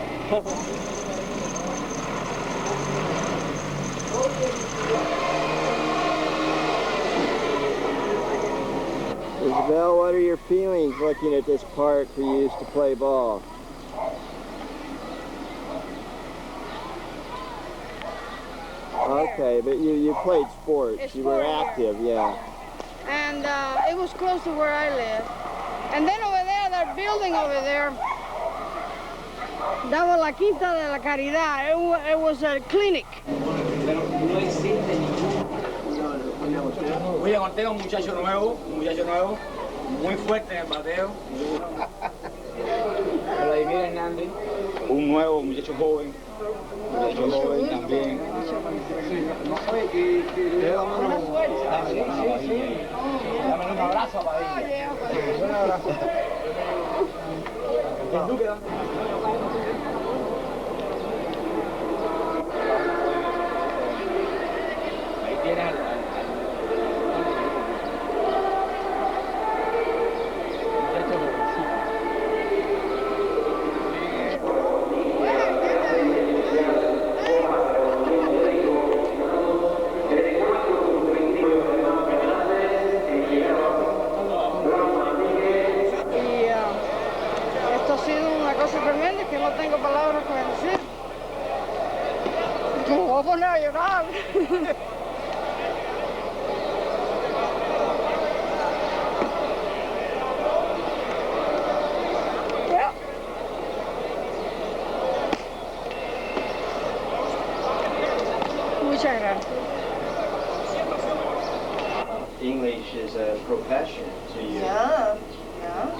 [SPEAKER 2] Isabel, what are your feelings looking at this park we used to play ball? Okay, but you played sports. You were active, yeah.
[SPEAKER 3] And it was close to where I live. And then over there, that building over there, that was La Quinta de la Caridad. It was a clinic.
[SPEAKER 4] William Ortega, un muchacho nuevo, muy fuerte en el bateo. Vladimir Hernández, un nuevo muchacho joven también. Dame un abrazo a Padilla. Un abrazo. El Duque, ahí tienes al
[SPEAKER 3] tremenda que no tengo palabras para decir. Me voy a poner a llorar. Muchas gracias.
[SPEAKER 2] English is a profession to you.
[SPEAKER 12] Yeah,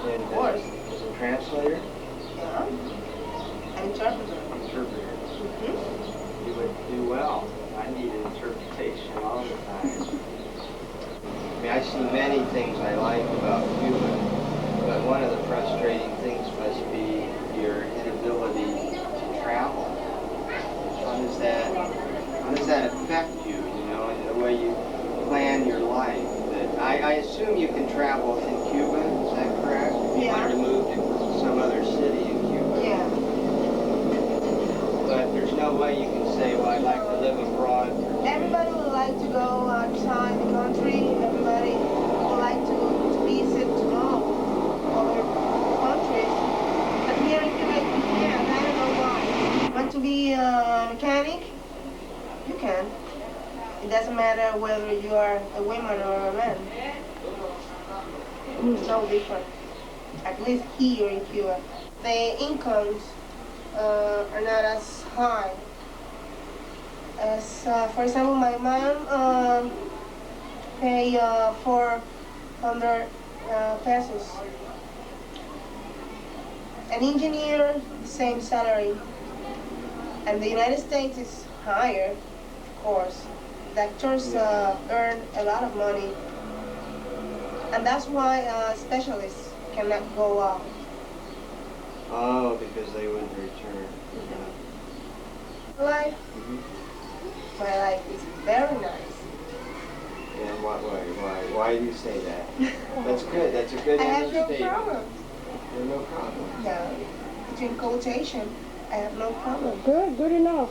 [SPEAKER 2] And,
[SPEAKER 12] of course.
[SPEAKER 2] As a translator?
[SPEAKER 12] Yeah. An interpreter.
[SPEAKER 2] Interpreter. You would do well. I need interpretation all the time. I mean, I see many things I like about Cuba, but one of the frustrating things must be your inability to travel. How does that affect you, you know, in the way you plan your life? That I assume you can travel in Cuba, is that correct? If you wanted to move to some other city in Cuba.
[SPEAKER 12] Yeah.
[SPEAKER 2] But there's no way you can say, well, I'd like to live abroad.
[SPEAKER 12] Everybody would like to go outside the country. Everybody would like to visit, to know other countries. But here in Cuba, I don't know why. Want to be a mechanic? You can. It doesn't matter whether you are a woman or a man. It's no different. At least here in Cuba. The incomes are not as high. As, for example, my mom pay 400 pesos. An engineer, same salary. And the United States is higher, of course. Doctors earn a lot of money. And that's why specialists cannot go out.
[SPEAKER 2] Oh, because they wouldn't return.
[SPEAKER 12] Life, my life is very nice.
[SPEAKER 2] In what way? Why do you say that? That's good. That's a good
[SPEAKER 12] I have no
[SPEAKER 2] statement.
[SPEAKER 12] problem.
[SPEAKER 2] There's no problem.
[SPEAKER 12] No, between quotation, I have no problem.
[SPEAKER 3] Good enough.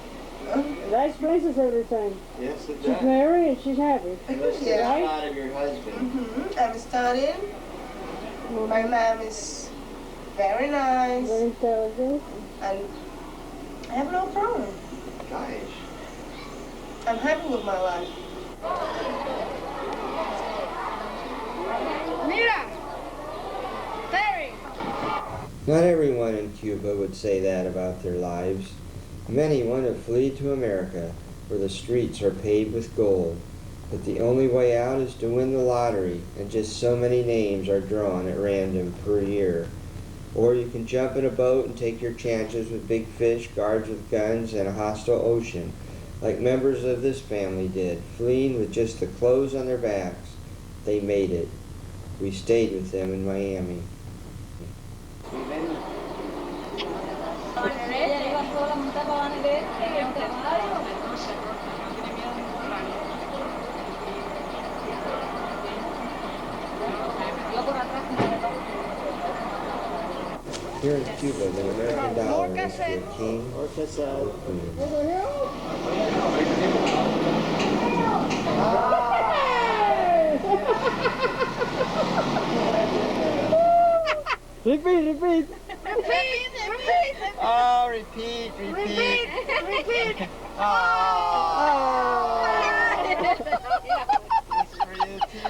[SPEAKER 3] That explains everything.
[SPEAKER 2] Yes, it
[SPEAKER 3] She's
[SPEAKER 2] does.
[SPEAKER 3] married and she's happy.
[SPEAKER 2] Unless
[SPEAKER 12] Yeah.
[SPEAKER 2] it's not of your husband.
[SPEAKER 12] I'm studying. My mom is very nice.
[SPEAKER 3] Very intelligent.
[SPEAKER 12] And I have no problem.
[SPEAKER 2] Gosh.
[SPEAKER 12] I'm happy with my life.
[SPEAKER 3] Mira! Terry!
[SPEAKER 2] Not everyone in Cuba would say that about their lives. Many want to flee to America, where the streets are paved with gold. But the only way out is to win the lottery, and just so many names are drawn at random per year. Or you can jump in a boat and take your chances with big fish, guards with guns, and a hostile ocean, like members of this family did, fleeing with just the clothes on their backs. They made it. We stayed with them in Miami. Here in Cuba, the American dollar is the king or queen.
[SPEAKER 3] Repeat.
[SPEAKER 2] Oh, repeat. This is for you too.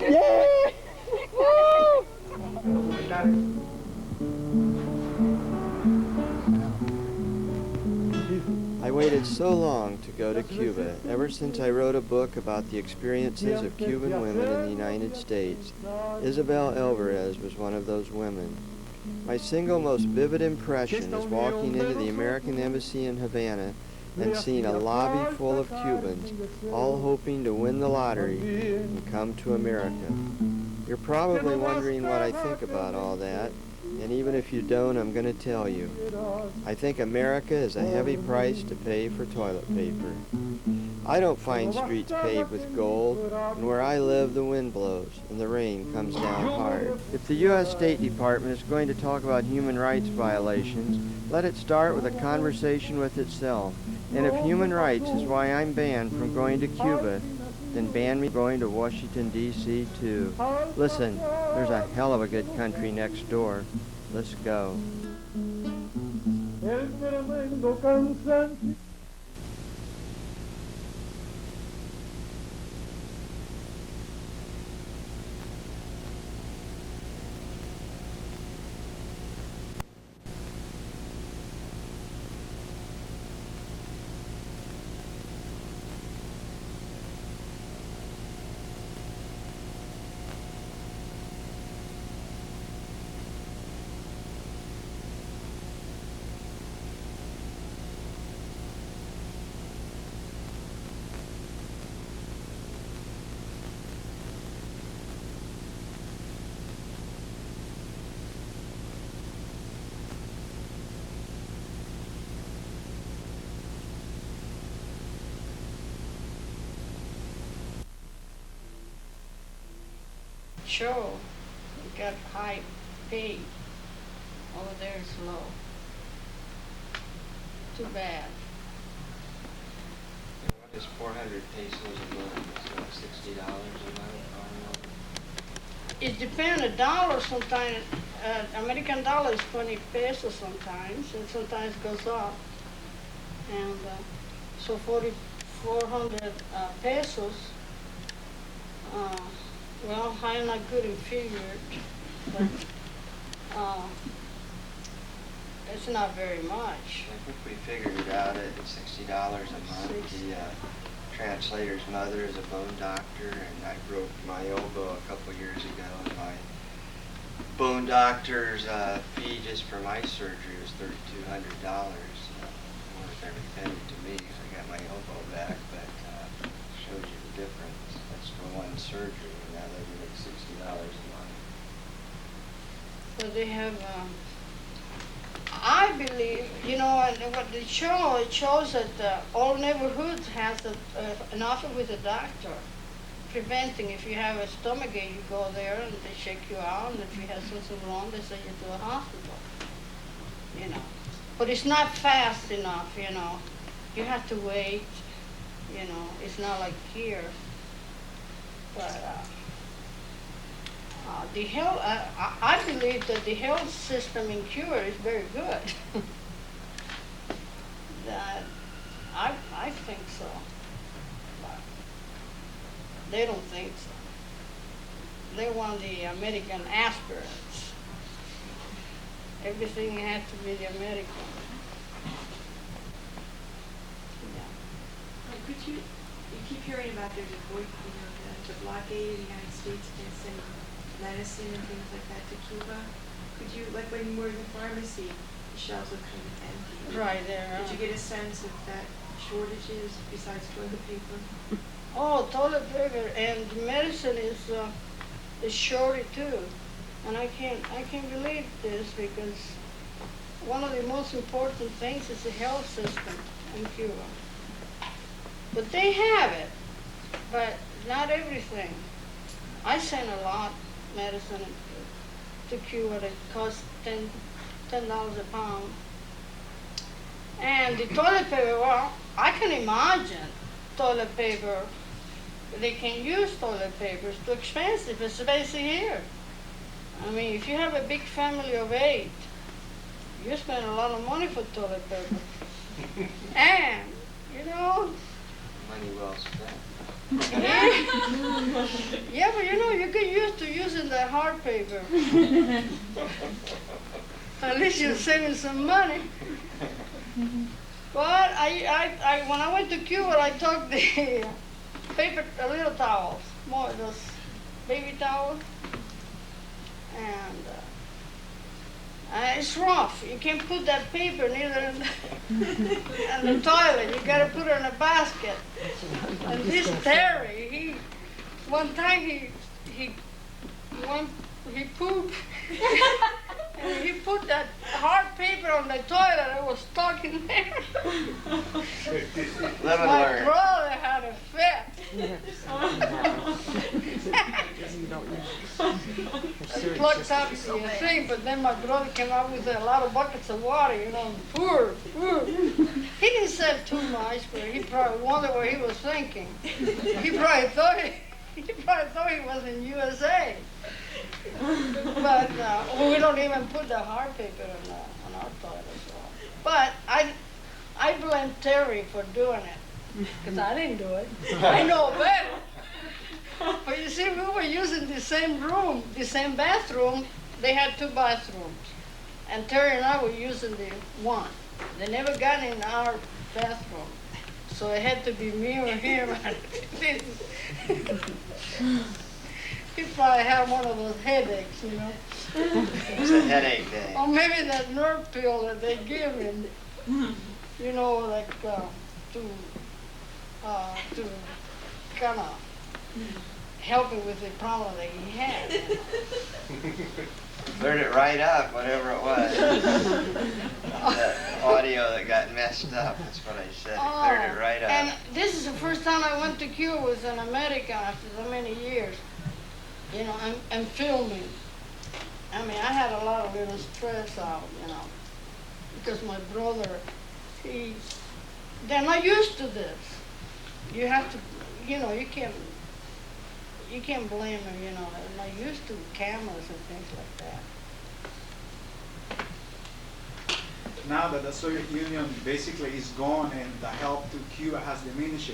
[SPEAKER 3] Yeah!
[SPEAKER 2] I waited so long to go to Cuba, ever since I wrote a book about the experiences of Cuban women in the United States. Isabel Alvarez was one of those women. My single most vivid impression is walking into the American Embassy in Havana and seeing a lobby full of Cubans, all hoping to win the lottery and come to America. You're probably wondering what I think about all that, and even if you don't, I'm going to tell you. I think America is a heavy price to pay for toilet paper. I don't find streets paved with gold, and where I live the wind blows and the rain comes down hard. If the U.S. State Department is going to talk about human rights violations, let it start with a conversation with itself. And if human rights is why I'm banned from going to Cuba, then ban me going to Washington, D.C. too. Listen, there's a hell of a good country next door. Let's go.
[SPEAKER 3] Sure, we got high pay. Over there is low. Too bad.
[SPEAKER 2] What is 400 pesos a month? It's about $60 a month.
[SPEAKER 3] It depends. A dollar sometimes, American dollar is 20 pesos sometimes, and sometimes goes up. And so 400 pesos. Well, I'm not good in figures, but It's not very much.
[SPEAKER 2] I think we figured it out at $60 a month. The translator's mother is a bone doctor, and I broke my elbow a couple years ago, and my bone doctor's fee just for my surgery was $3,200. Worth every penny to me, because I got my elbow back, but shows you the difference. That's for one surgery, and now they're giving $60 a month.
[SPEAKER 3] So they have, I believe, you know, and what it shows that all neighborhoods has an office with a doctor, preventing. If you have a stomach ache, you go there and they check you out, and if you have something wrong, they send you to a hospital, you know. But it's not fast enough, you know. You have to wait, you know. It's not like here. But the health, I believe that the health system in Cuba is very good. That I think so. But they don't think so. They want the American aspirants. Everything has to be the American.
[SPEAKER 13] Yeah. Could you keep hearing about there's a boy, you know, the blockade of the United States against sending medicine and things like that to Cuba. Could you, like when you were in the pharmacy, the shelves look kind of empty.
[SPEAKER 3] Right there.
[SPEAKER 13] Did you get a sense of that shortages besides toilet paper?
[SPEAKER 3] Oh, toilet paper and medicine is shorted too. And I can't believe this, because one of the most important things is the health system in Cuba. But they have it, but not everything. I send a lot medicine to Cuba that costs $10 a pound. And the toilet paper, well, I can imagine toilet paper. They can use toilet paper. It's too expensive, especially here. I mean, if you have a big family of 8, you spend a lot of money for toilet paper. And, you know...
[SPEAKER 2] Money well spent.
[SPEAKER 3] Yeah, but you know, you get used to using the hard paper. At least you're saving some money. But when I went to Cuba, I took the paper, little towels, more those baby towels, and it's rough. You can't put that paper neither in the toilet. You got to put it in a basket. And this Terry, one time he pooped, and he put that hard paper on the toilet. It was stuck in there. My brother had a fit. Plucked up the thing, but then my brother came out with a lot of buckets of water, you know, pour. He didn't say too much, but he probably wondered what he was thinking. He probably thought he was in USA. But we don't even put the hard paper on our toilet. So. But I blame Terry for doing it, because I didn't do it. I know better. But you see, we were using the same room, the same bathroom. They had 2 bathrooms. And Terry and I were using the one. They never got in our bathroom. So it had to be me or him. He probably had one of those headaches, you know.
[SPEAKER 2] It's a headache day.
[SPEAKER 3] Or maybe that nerve pill that they give him, you know, like to kind of help him with the problem that he had.
[SPEAKER 2] Cleared it right up, whatever it was. That audio that got messed up, that's what I said. It cleared it right up.
[SPEAKER 3] And this is the first time I went to Cuba with an American after so many years. You know, and filming. I mean, I had a lot of little stress out, you know, because my brother, they're not used to this. You have to, you know, you can't blame them, you know, they're not used to cameras and things like that.
[SPEAKER 14] Now that the Soviet Union basically is gone and the help to Cuba has diminished,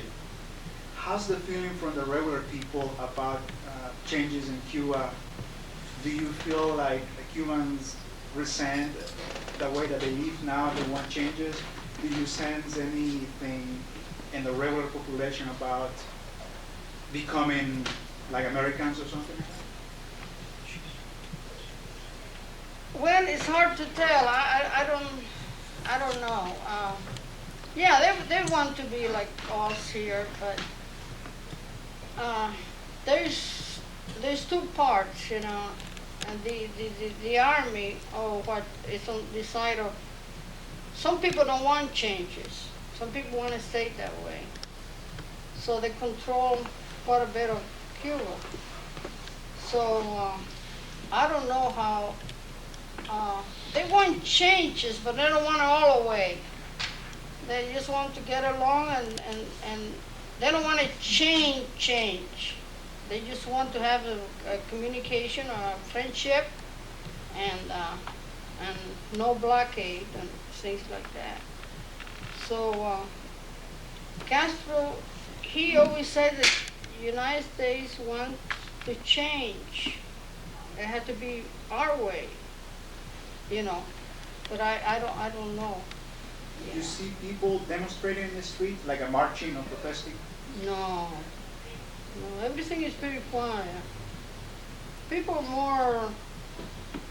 [SPEAKER 14] how's the feeling from the regular people about changes in Cuba? Do you feel like the Cubans resent the way that they live now, they want changes? Do you sense anything in the regular population about becoming like Americans or something like that?
[SPEAKER 3] Well, it's hard to tell. I don't know. Yeah, they want to be like us here, but there's two parts, you know, and the army, or what is on the side of. Some people don't want changes. Some people want to stay that way. So they control quite a bit of Cuba. So I don't know how. They want changes, but they don't want it all away. They just want to get along, and they don't want to change. They just want to have a communication or a friendship, and no blockade and things like that. So Castro, he always said that the United States wants to change. It had to be our way, you know. But I don't know.
[SPEAKER 14] You see people demonstrating in the street, like a marching or protesting?
[SPEAKER 3] No, everything is pretty quiet. People are more,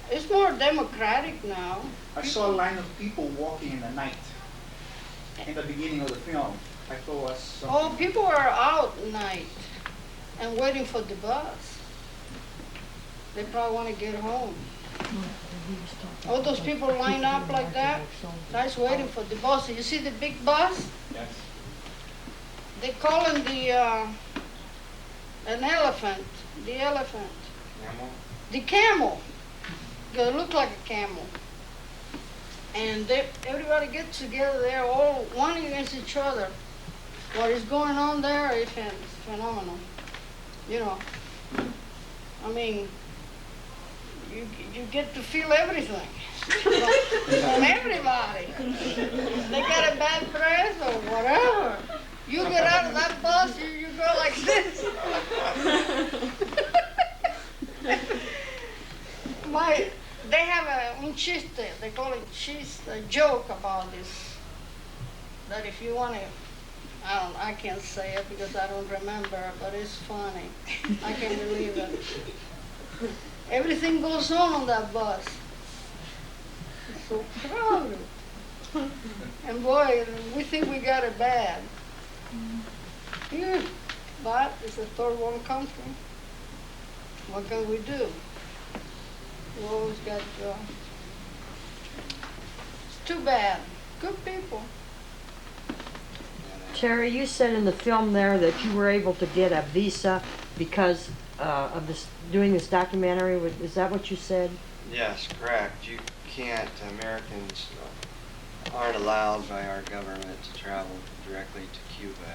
[SPEAKER 3] it's more democratic now.
[SPEAKER 14] I saw a line of people walking in the night in the beginning of the film. I thought it was something.
[SPEAKER 3] Oh, people are out at night and waiting for the bus. They probably want to get home. All those people line up like that, that's waiting for the bus. You see the big bus?
[SPEAKER 14] Yes.
[SPEAKER 3] They call him an elephant. The elephant.
[SPEAKER 2] Camel?
[SPEAKER 3] The camel. They look like a camel. And everybody gets together there, all one against each other. What is going on there is phenomenal. You know, I mean, you get to feel everything from everybody. They got a bad press or whatever. You get out of that bus, you go like this. They have un chiste, they call it a joke about this. That if you want to, I can't say it because I don't remember, but it's funny. I can't believe it. Everything goes on that bus. It's so crowded. And boy, we think we got it bad. Yeah, but it's a third world country. What can we do? We always got, it's too bad. Good people.
[SPEAKER 15] Terry, you said in the film there that you were able to get a visa because of this, doing this documentary. Is that what you said?
[SPEAKER 2] Yes, correct. You can't, Americans aren't allowed by our government to travel directly to Cuba.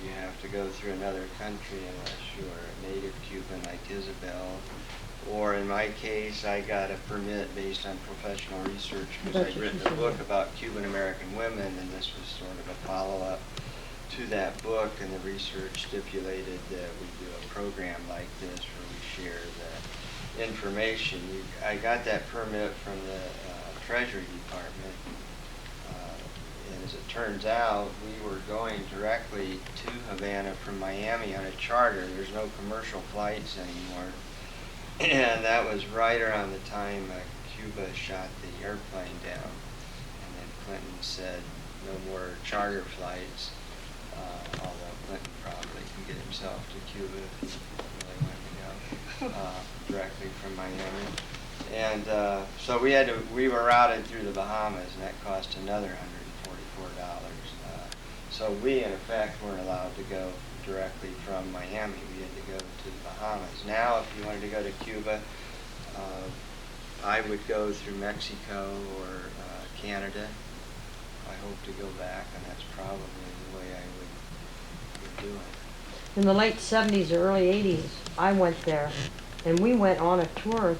[SPEAKER 2] You have to go through another country unless you're a native Cuban like Isabel. Or in my case, I got a permit based on professional research because I'd written a book about Cuban American women, and this was sort of a follow-up to that book, and the research stipulated that we do a program like this where we share the information. I got that permit from the Treasury Department, and as it turns out, we were going directly to Havana from Miami on a charter. There's no commercial flights anymore. And that was right around the time Cuba shot the airplane down. And then Clinton said no more charter flights, although Clinton probably can get himself to Cuba if he really wanted to go directly from Miami. And so we were routed through the Bahamas, and that cost another $144. So we, in effect, weren't allowed to go directly from Miami. We had to go to the Bahamas. Now, if you wanted to go to Cuba, I would go through Mexico or Canada. I hope to go back, and that's probably the way I would do it.
[SPEAKER 15] In the late 70s or early 80s, I went there, and we went on a tour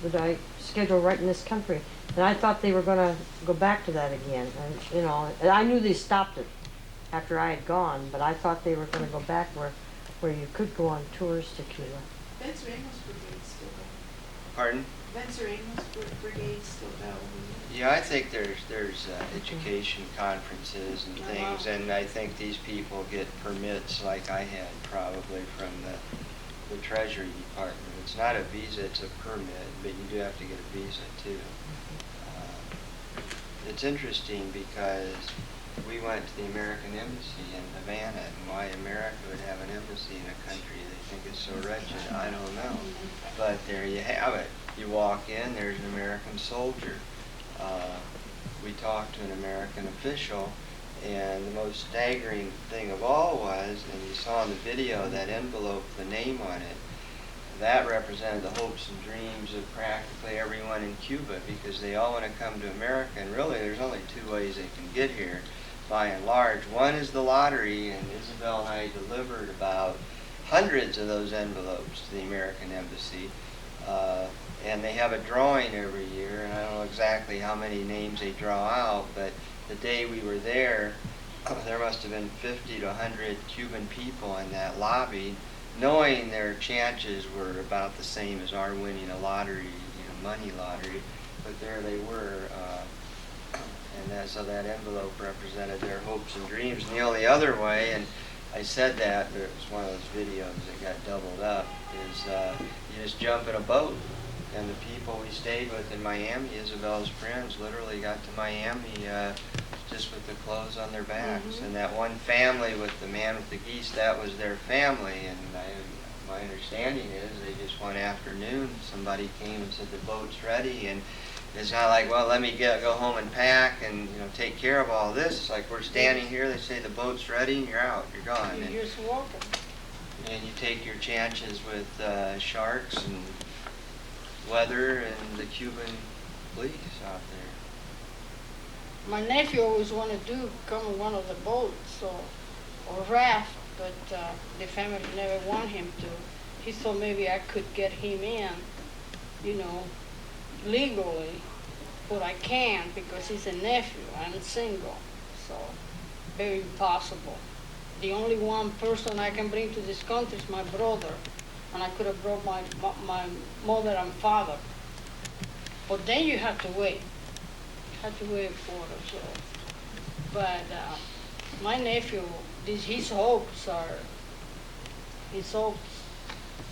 [SPEAKER 15] that I scheduled right in this country. And I thought they were going to go back to that again. And, you know, and I knew they stopped it after I had gone, but I thought they were going to go back where you could go on tours to Cuba.
[SPEAKER 13] Ben's Ramos Brigade's still
[SPEAKER 2] Pardon?
[SPEAKER 13] Venceremos Brigade still go?
[SPEAKER 2] Yeah, I think there's education conferences and things, and I think these people get permits like I had probably from the Treasury Department. It's not a visa, it's a permit, but you do have to get a visa too. It's interesting because we went to the American Embassy in Havana, and why America would have an embassy in a country they think is so wretched, I don't know. But there you have it. You walk in, there's an American soldier. We talked to an American official, and the most staggering thing of all was, and you saw in the video that envelope, the name on it, that represented the hopes and dreams of practically everyone in Cuba, because they all want to come to America, and really there's only two ways they can get here, by and large. One is the lottery, and Isabel and I delivered about hundreds of those envelopes to the American Embassy. And they have a drawing every year, and I don't know exactly how many names they draw out, but the day we were there, there must have been 50 to 100 Cuban people in that lobby, knowing their chances were about the same as our winning a lottery, money lottery, but there they were, and so that envelope represented their hopes and dreams. And the only other way, and I said that, but it was one of those videos that got doubled up, is you just jump in a boat. And the people we stayed with in Miami, Isabel's friends, literally got to Miami just with the clothes on their backs. And that one family with the man with the geese, that was their family. And my understanding is they just one afternoon, somebody came and said the boat's ready. And it's not like, well, let me go home and pack and take care of all this. It's like we're standing here, they say the boat's ready, and you're out, you're gone.
[SPEAKER 3] You're just walking.
[SPEAKER 2] And you take your chances with sharks and weather and the Cuban police out there.
[SPEAKER 3] My nephew always wanted to come on one of the boats or raft, but the family never want him to. He thought maybe I could get him in, legally, but I can't because he's a nephew. I'm single, so very impossible. The only one person I can bring to this country is my brother. And I could have brought my mother and father. But then you have to wait. You have to wait for it. So. But my nephew, his hopes,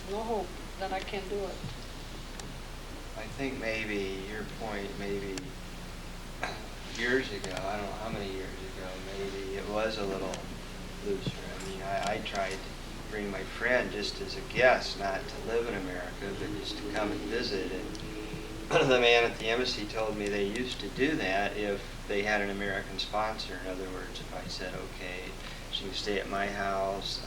[SPEAKER 3] no hope that I can do it.
[SPEAKER 2] I think maybe, your point, maybe years ago, I don't know how many years ago, maybe it was a little looser. I mean, I tried to bring my friend just as a guest, not to live in America, but just to come and visit. And the man at the embassy told me they used to do that if they had an American sponsor. In other words, if I said, okay, she can stay at my house,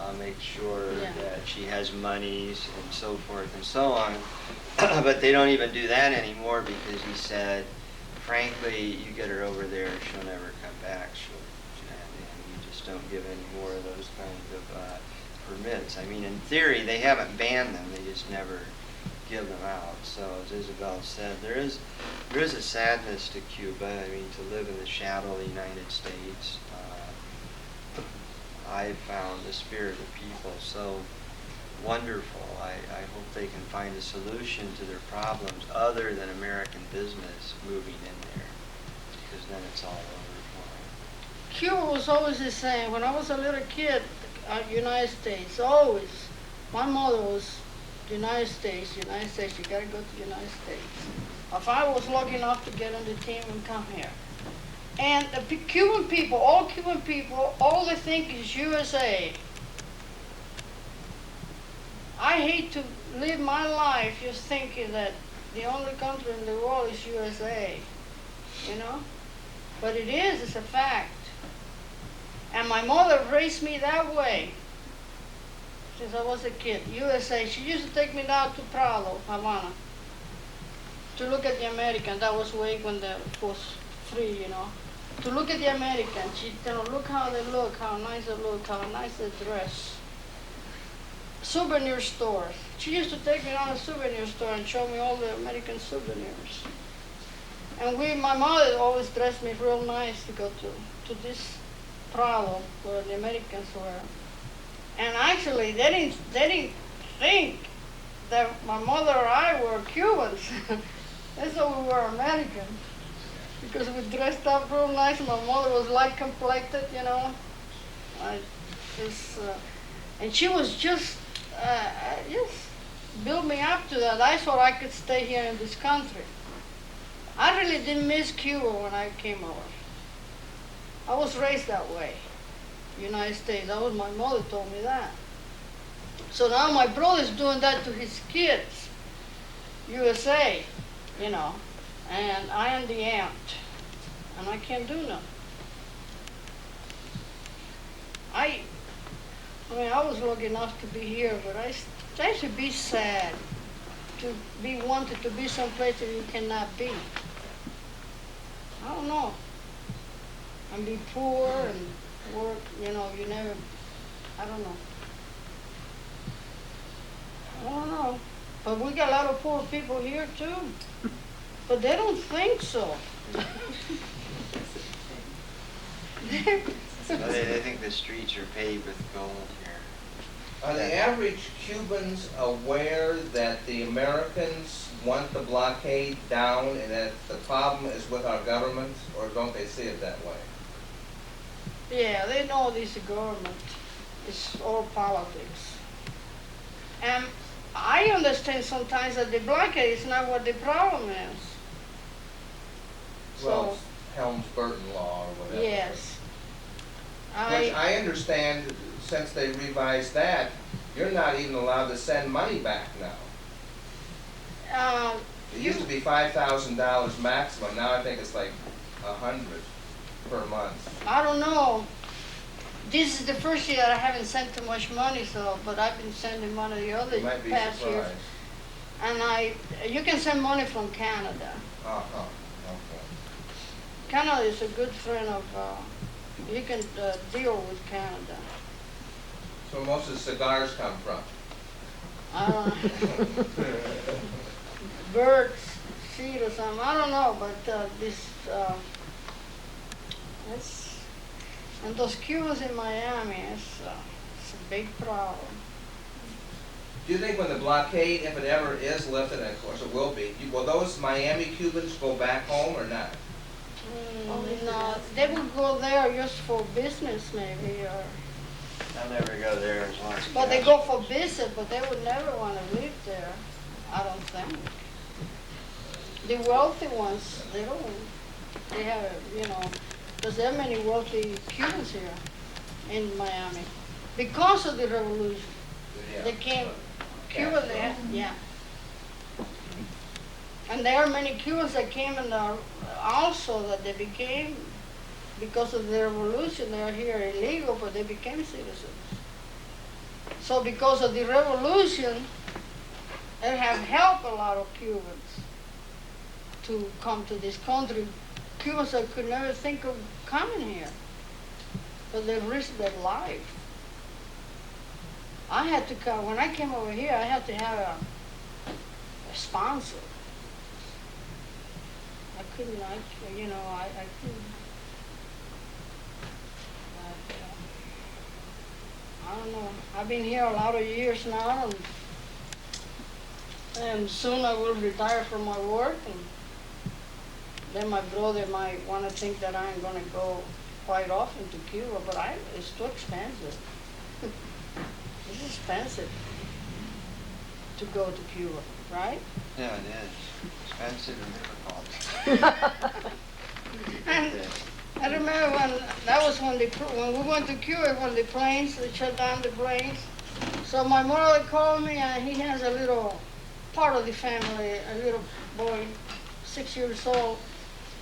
[SPEAKER 2] I'll make sure that she has monies and so forth and so on. But they don't even do that anymore because he said, frankly, you get her over there, she'll never come back. You just don't give any more of those kinds of permits. I mean, in theory, they haven't banned them, they just never give them out. So, as Isabel said, there is a sadness to Cuba. I mean, to live in the shadow of the United States. I found the spirit of people so wonderful. I hope they can find a solution to their problems other than American business moving in there, because then it's all over for them.
[SPEAKER 3] Cuba was always the same. When I was a little kid, United States, always. My mother was United States, you gotta go to the United States. If I was lucky enough to get on the team and come here. And the Cuban people, all they think is USA. I hate to live my life just thinking that the only country in the world is USA, But it is, it's a fact. And my mother raised me that way since I was a kid. USA, she used to take me down to Prado, Havana, to look at the American. That was way when it was free, To look at the American. She, look how they look, how nice they look, how nice they dress. Souvenir stores. She used to take me down to a souvenir store and show me all the American souvenirs. And my mother always dressed me real nice to go to this Prado where the Americans were. And actually, they didn't think that my mother and I were Cubans. They thought we were American because we dressed up real nice. My mother was light complected, you know. And she was just built me up to that. I thought I could stay here in this country. I really didn't miss Cuba when I came over. I was raised that way, United States. That was my mother told me that. So now my brother's doing that to his kids, USA, you know, and I am the aunt, and I can't do nothing. I mean, I was lucky enough to be here, but I should be sad to be wanted to be someplace that you cannot be. I don't know. And be poor and work, you know, you never, I don't know. I don't know. But we got a lot of poor people here too. But they don't think so.
[SPEAKER 2] They think the streets are paved with gold here.
[SPEAKER 16] Are the average Cubans aware that the Americans want the blockade down and that the problem is with our government, or don't they see it that way?
[SPEAKER 3] Yeah, they know this government is all politics. And I understand sometimes that the blockade is not what the problem is.
[SPEAKER 16] Well, it's Helms-Burton law or whatever.
[SPEAKER 3] Yes.
[SPEAKER 16] Which I understand, since they revised that, you're not even allowed to send money back now. It used to be $5,000 maximum. Now I think it's like $100 per month.
[SPEAKER 3] I don't know. This is the first year I haven't sent too much money, so but I've been sending money the other past years. And you can send money from Canada.
[SPEAKER 16] Uh-huh. Okay.
[SPEAKER 3] Canada is a good friend of. You can deal with Canada.
[SPEAKER 16] So most of the cigars come from?
[SPEAKER 3] I don't know. Birds, seed or something. I don't know, but and those Cubans in Miami, it's a big problem.
[SPEAKER 16] Do you think when the blockade, if it ever is lifted, and of course it will be, will those Miami Cubans go back home or not?
[SPEAKER 3] No, they would go there just for business maybe, or.
[SPEAKER 2] I'll never go there as long as.
[SPEAKER 3] But they go for business, but they would never want to live there. I don't think. The wealthy ones, they don't. They have, you know, because there are many wealthy Cubans here in Miami because of the revolution. Yeah. They came. Cuba, yeah. And there are many Cubans that came in also that they became, because of the revolution, they are here illegal, but they became citizens. So because of the revolution, they have helped a lot of Cubans to come to this country. Cubans that could never think of coming here, but they've risked their life. I had to come, when I came over here, I had to have a sponsor. I couldn't, you know, I couldn't. But, I don't know. I've been here a lot of years now, and soon I will retire from my work, and then my brother might want to think that I'm going to go quite often to Cuba, but it's too expensive. It's expensive to go to Cuba, right?
[SPEAKER 2] Yeah, it is. Expensive and difficult.
[SPEAKER 3] And I remember when we went to Cuba, when the planes, they shut down the planes. So my mother called me, and he has a little part of the family, a little boy, 6 years old.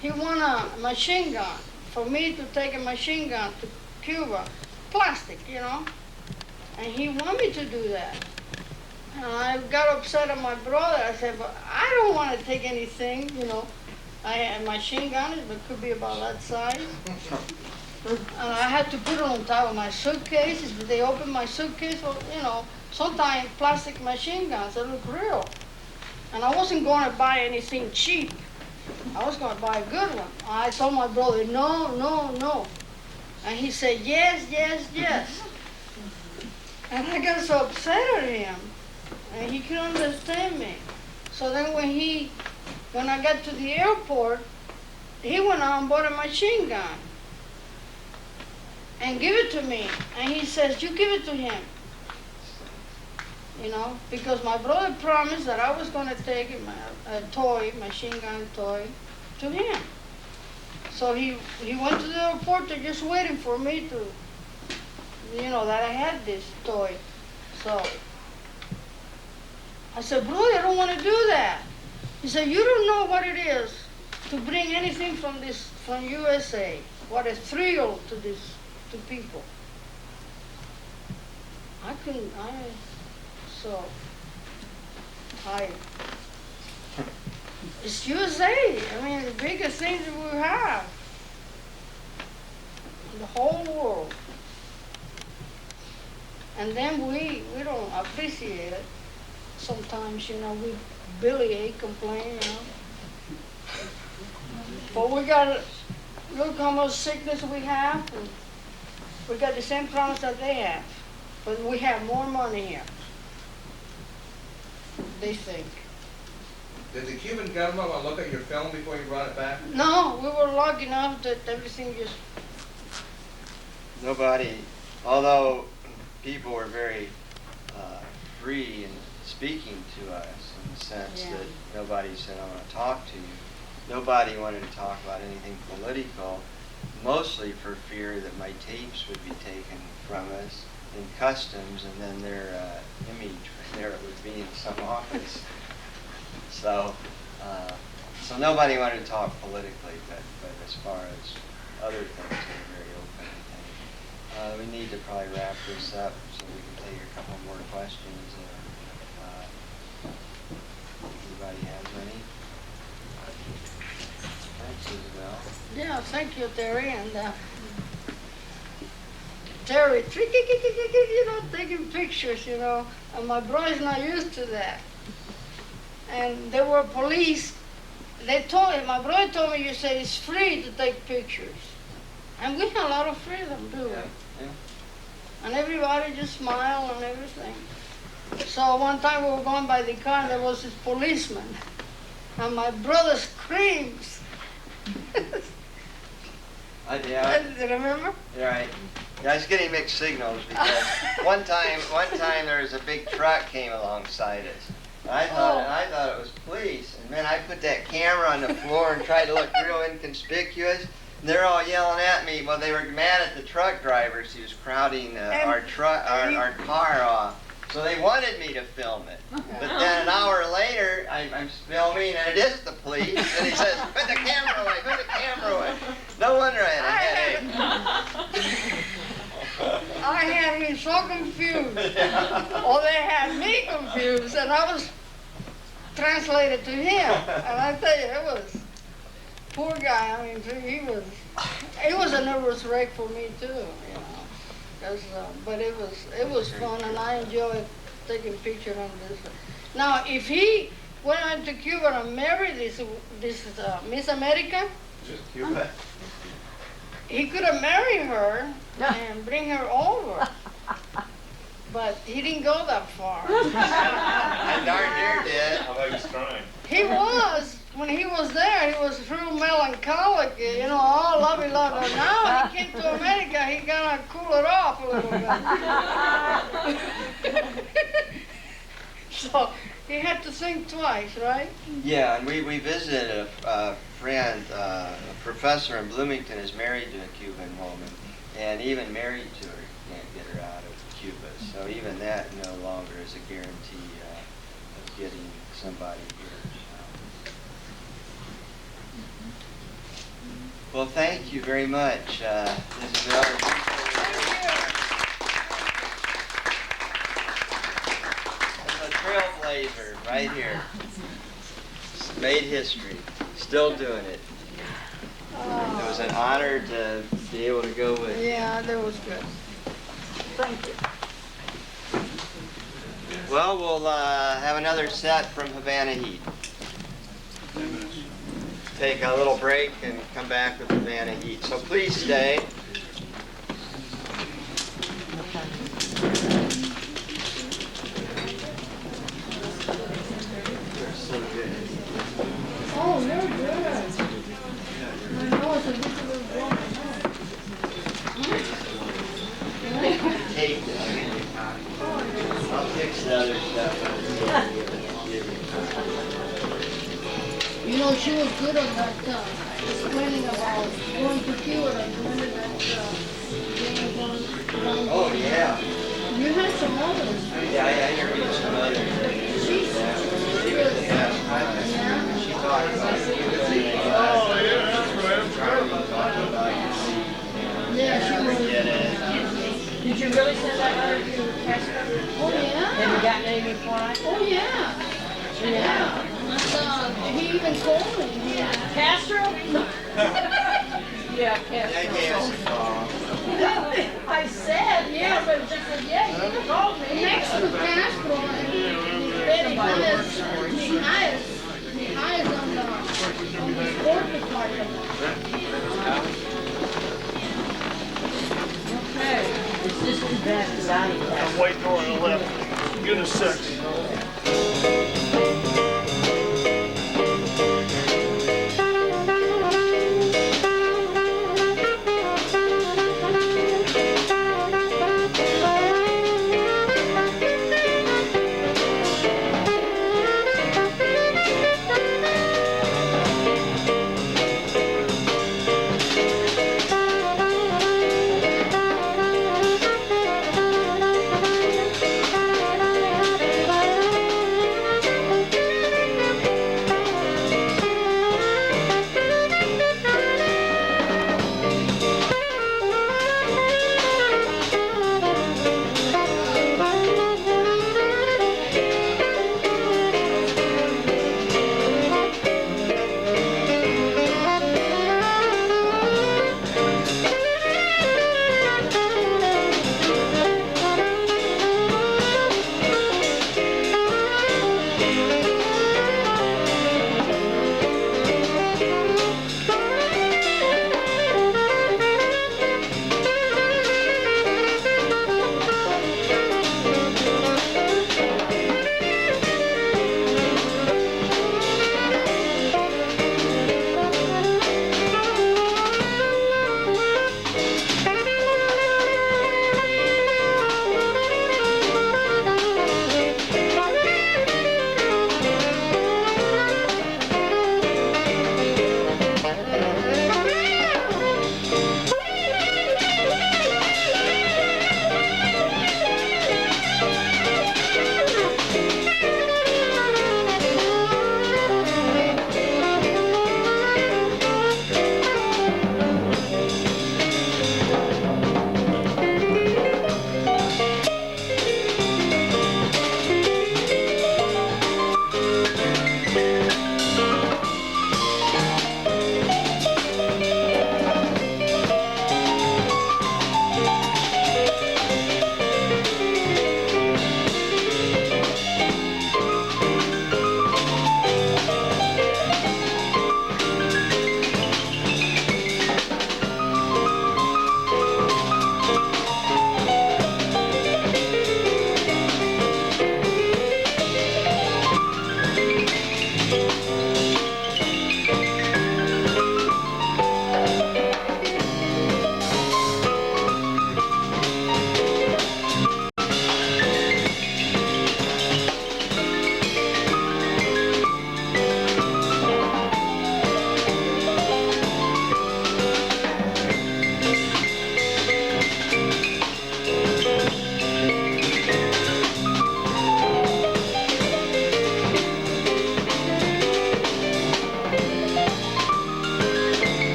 [SPEAKER 3] He wanted a machine gun, for me to take a machine gun to Cuba, plastic, you know. And he wanted me to do that. And I got upset at my brother. I said, but I don't want to take anything, you know. I had a machine gun, it could be about that size. And I had to put it on top of my suitcase. If they opened my suitcase, well, you know, sometimes plastic machine guns, they look real. And I wasn't going to buy anything cheap. I was going to buy a good one. I told my brother, no, no, no. And he said, yes, yes, yes. And I got so upset at him. And he couldn't So then when I got to the airport, he went out and bought a machine gun and give it to me. And he says, you give it to him. You know, because my brother promised that I was going to take a machine gun toy, to him. So he went to the airport, they're just waiting for me to, you know, that I had this toy. So I said, brother, I don't want to do that. He said, you don't know what it is to bring anything from USA. What a thrill to people. It's USA. I mean, the biggest thing that we have in the whole world. And then we don't appreciate it. Sometimes, you know, we bellyache, complain, you know. But we got, look how much sickness we have. And we got the same problems that they have. But we have more money here. They think.
[SPEAKER 16] Did the Cuban government want to look at your film before you brought it back?
[SPEAKER 3] No, we were lucky enough that everything just...
[SPEAKER 2] Nobody, although people were very free in speaking to us in the sense that nobody said, I want to talk to you. Nobody wanted to talk about anything political, mostly for fear that my tapes would be taken from us in customs, and then their image right there would be in some office. So nobody wanted to talk politically, but as far as other things, they were very open, I think. We need to probably wrap this up so we can take a couple more questions. Anybody has any? Thanks, Isabel.
[SPEAKER 3] Yeah, thank you, Terry. And Terry, you know, taking pictures, you know, and my brother's not used to that. And there were police. They told him, my brother told me, you said it's free to take pictures. And we had a lot of freedom, too.
[SPEAKER 2] Yeah.
[SPEAKER 3] And everybody just smiled and everything. So one time we were going by the car and there was this policeman. And my brother screams.
[SPEAKER 2] Yeah.
[SPEAKER 3] Remember?
[SPEAKER 2] Right. Yeah, I was getting mixed signals because one time there was a big truck came alongside us. And I thought it was police. And man, I put that camera on the floor and tried to look real inconspicuous. And they're all yelling at me. Well, they were mad at the truck driver. He was crowding our car off. So they wanted me to film it. But then an hour later, I'm filming, and it is the police. And he says, put the camera away, put the camera away. No wonder I had a headache.
[SPEAKER 3] I had him so confused. Or they had me confused, and I was translated to him. And I tell you, it was, poor guy, I mean, it was a nervous wreck for me too, you know. But it was fun, and I enjoyed taking pictures on this. Now, if he went to Cuba and married this Miss America,
[SPEAKER 2] Cuba,
[SPEAKER 3] he could have married her and bring her over. But he didn't go that far.
[SPEAKER 2] I darn near did.
[SPEAKER 6] Although he was trying.
[SPEAKER 3] He was. When he was there, he was real melancholic, you know, all lovey. Now he came to America, he kind of cooled it off a little bit. So he had to think twice, right?
[SPEAKER 2] Yeah, and we visited a friend, a professor in Bloomington is married to a Cuban woman, and even married to her, can't get her out of Cuba. So even that no longer is a guarantee of getting somebody here. Well, thank you very much, Isabel. A trailblazer right here. Made history. Still doing it. It was an honor to be able to go with you.
[SPEAKER 3] Yeah, that was good. Thank you.
[SPEAKER 2] Well, we'll have another set from Havana Heat. Take a little break and come back with Havana Heat. So please stay. They're so good.
[SPEAKER 3] know, she was good on that, explaining about going to Cuba. Remember that James on
[SPEAKER 2] Oh, yeah.
[SPEAKER 3] You had some others.
[SPEAKER 2] Yeah, I interviewed some others.
[SPEAKER 3] She's good.
[SPEAKER 2] Yeah. She talked about Cuba.
[SPEAKER 3] Oh, yeah, that's right. Yeah, she was.
[SPEAKER 15] Did you really send that letter to Castro?
[SPEAKER 3] Oh, yeah.
[SPEAKER 15] Have you gotten any reply?
[SPEAKER 3] Oh, yeah. Yeah. He even told me.
[SPEAKER 15] Castro? Yeah, Castro.
[SPEAKER 2] I gave us a call.
[SPEAKER 15] I said, yeah, but just said, yeah, you called me.
[SPEAKER 3] Next to Castro, he hires on the sport department.
[SPEAKER 15] Okay. It's just too bad because I need that.
[SPEAKER 17] I'm waiting on the left. Give it a sec.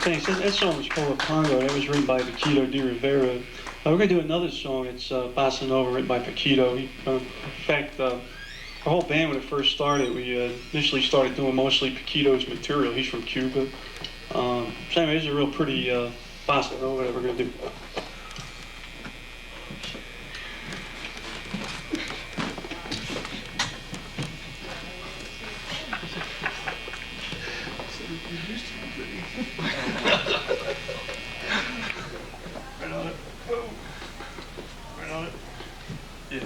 [SPEAKER 18] Thanks. That song was called Congo. That was written by Paquito de Rivera. We're going to do another song. It's Bossa Nova, written by Paquito. In fact, our whole band, when it first started, we initially started doing mostly Paquito's material. He's from Cuba. So anyway, this is a real pretty Bossa Nova that we're going to do. Right on it. Whoa. Right on it. Yeah.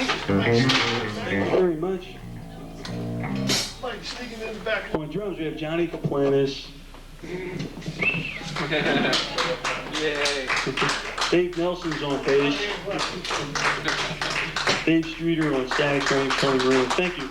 [SPEAKER 18] Thank you very much. On drums, we have Johnny Kaplanis.
[SPEAKER 19] Yay.
[SPEAKER 18] Dave Nelson's on bass. Dave Streeter on sax, Tony Room. Thank you.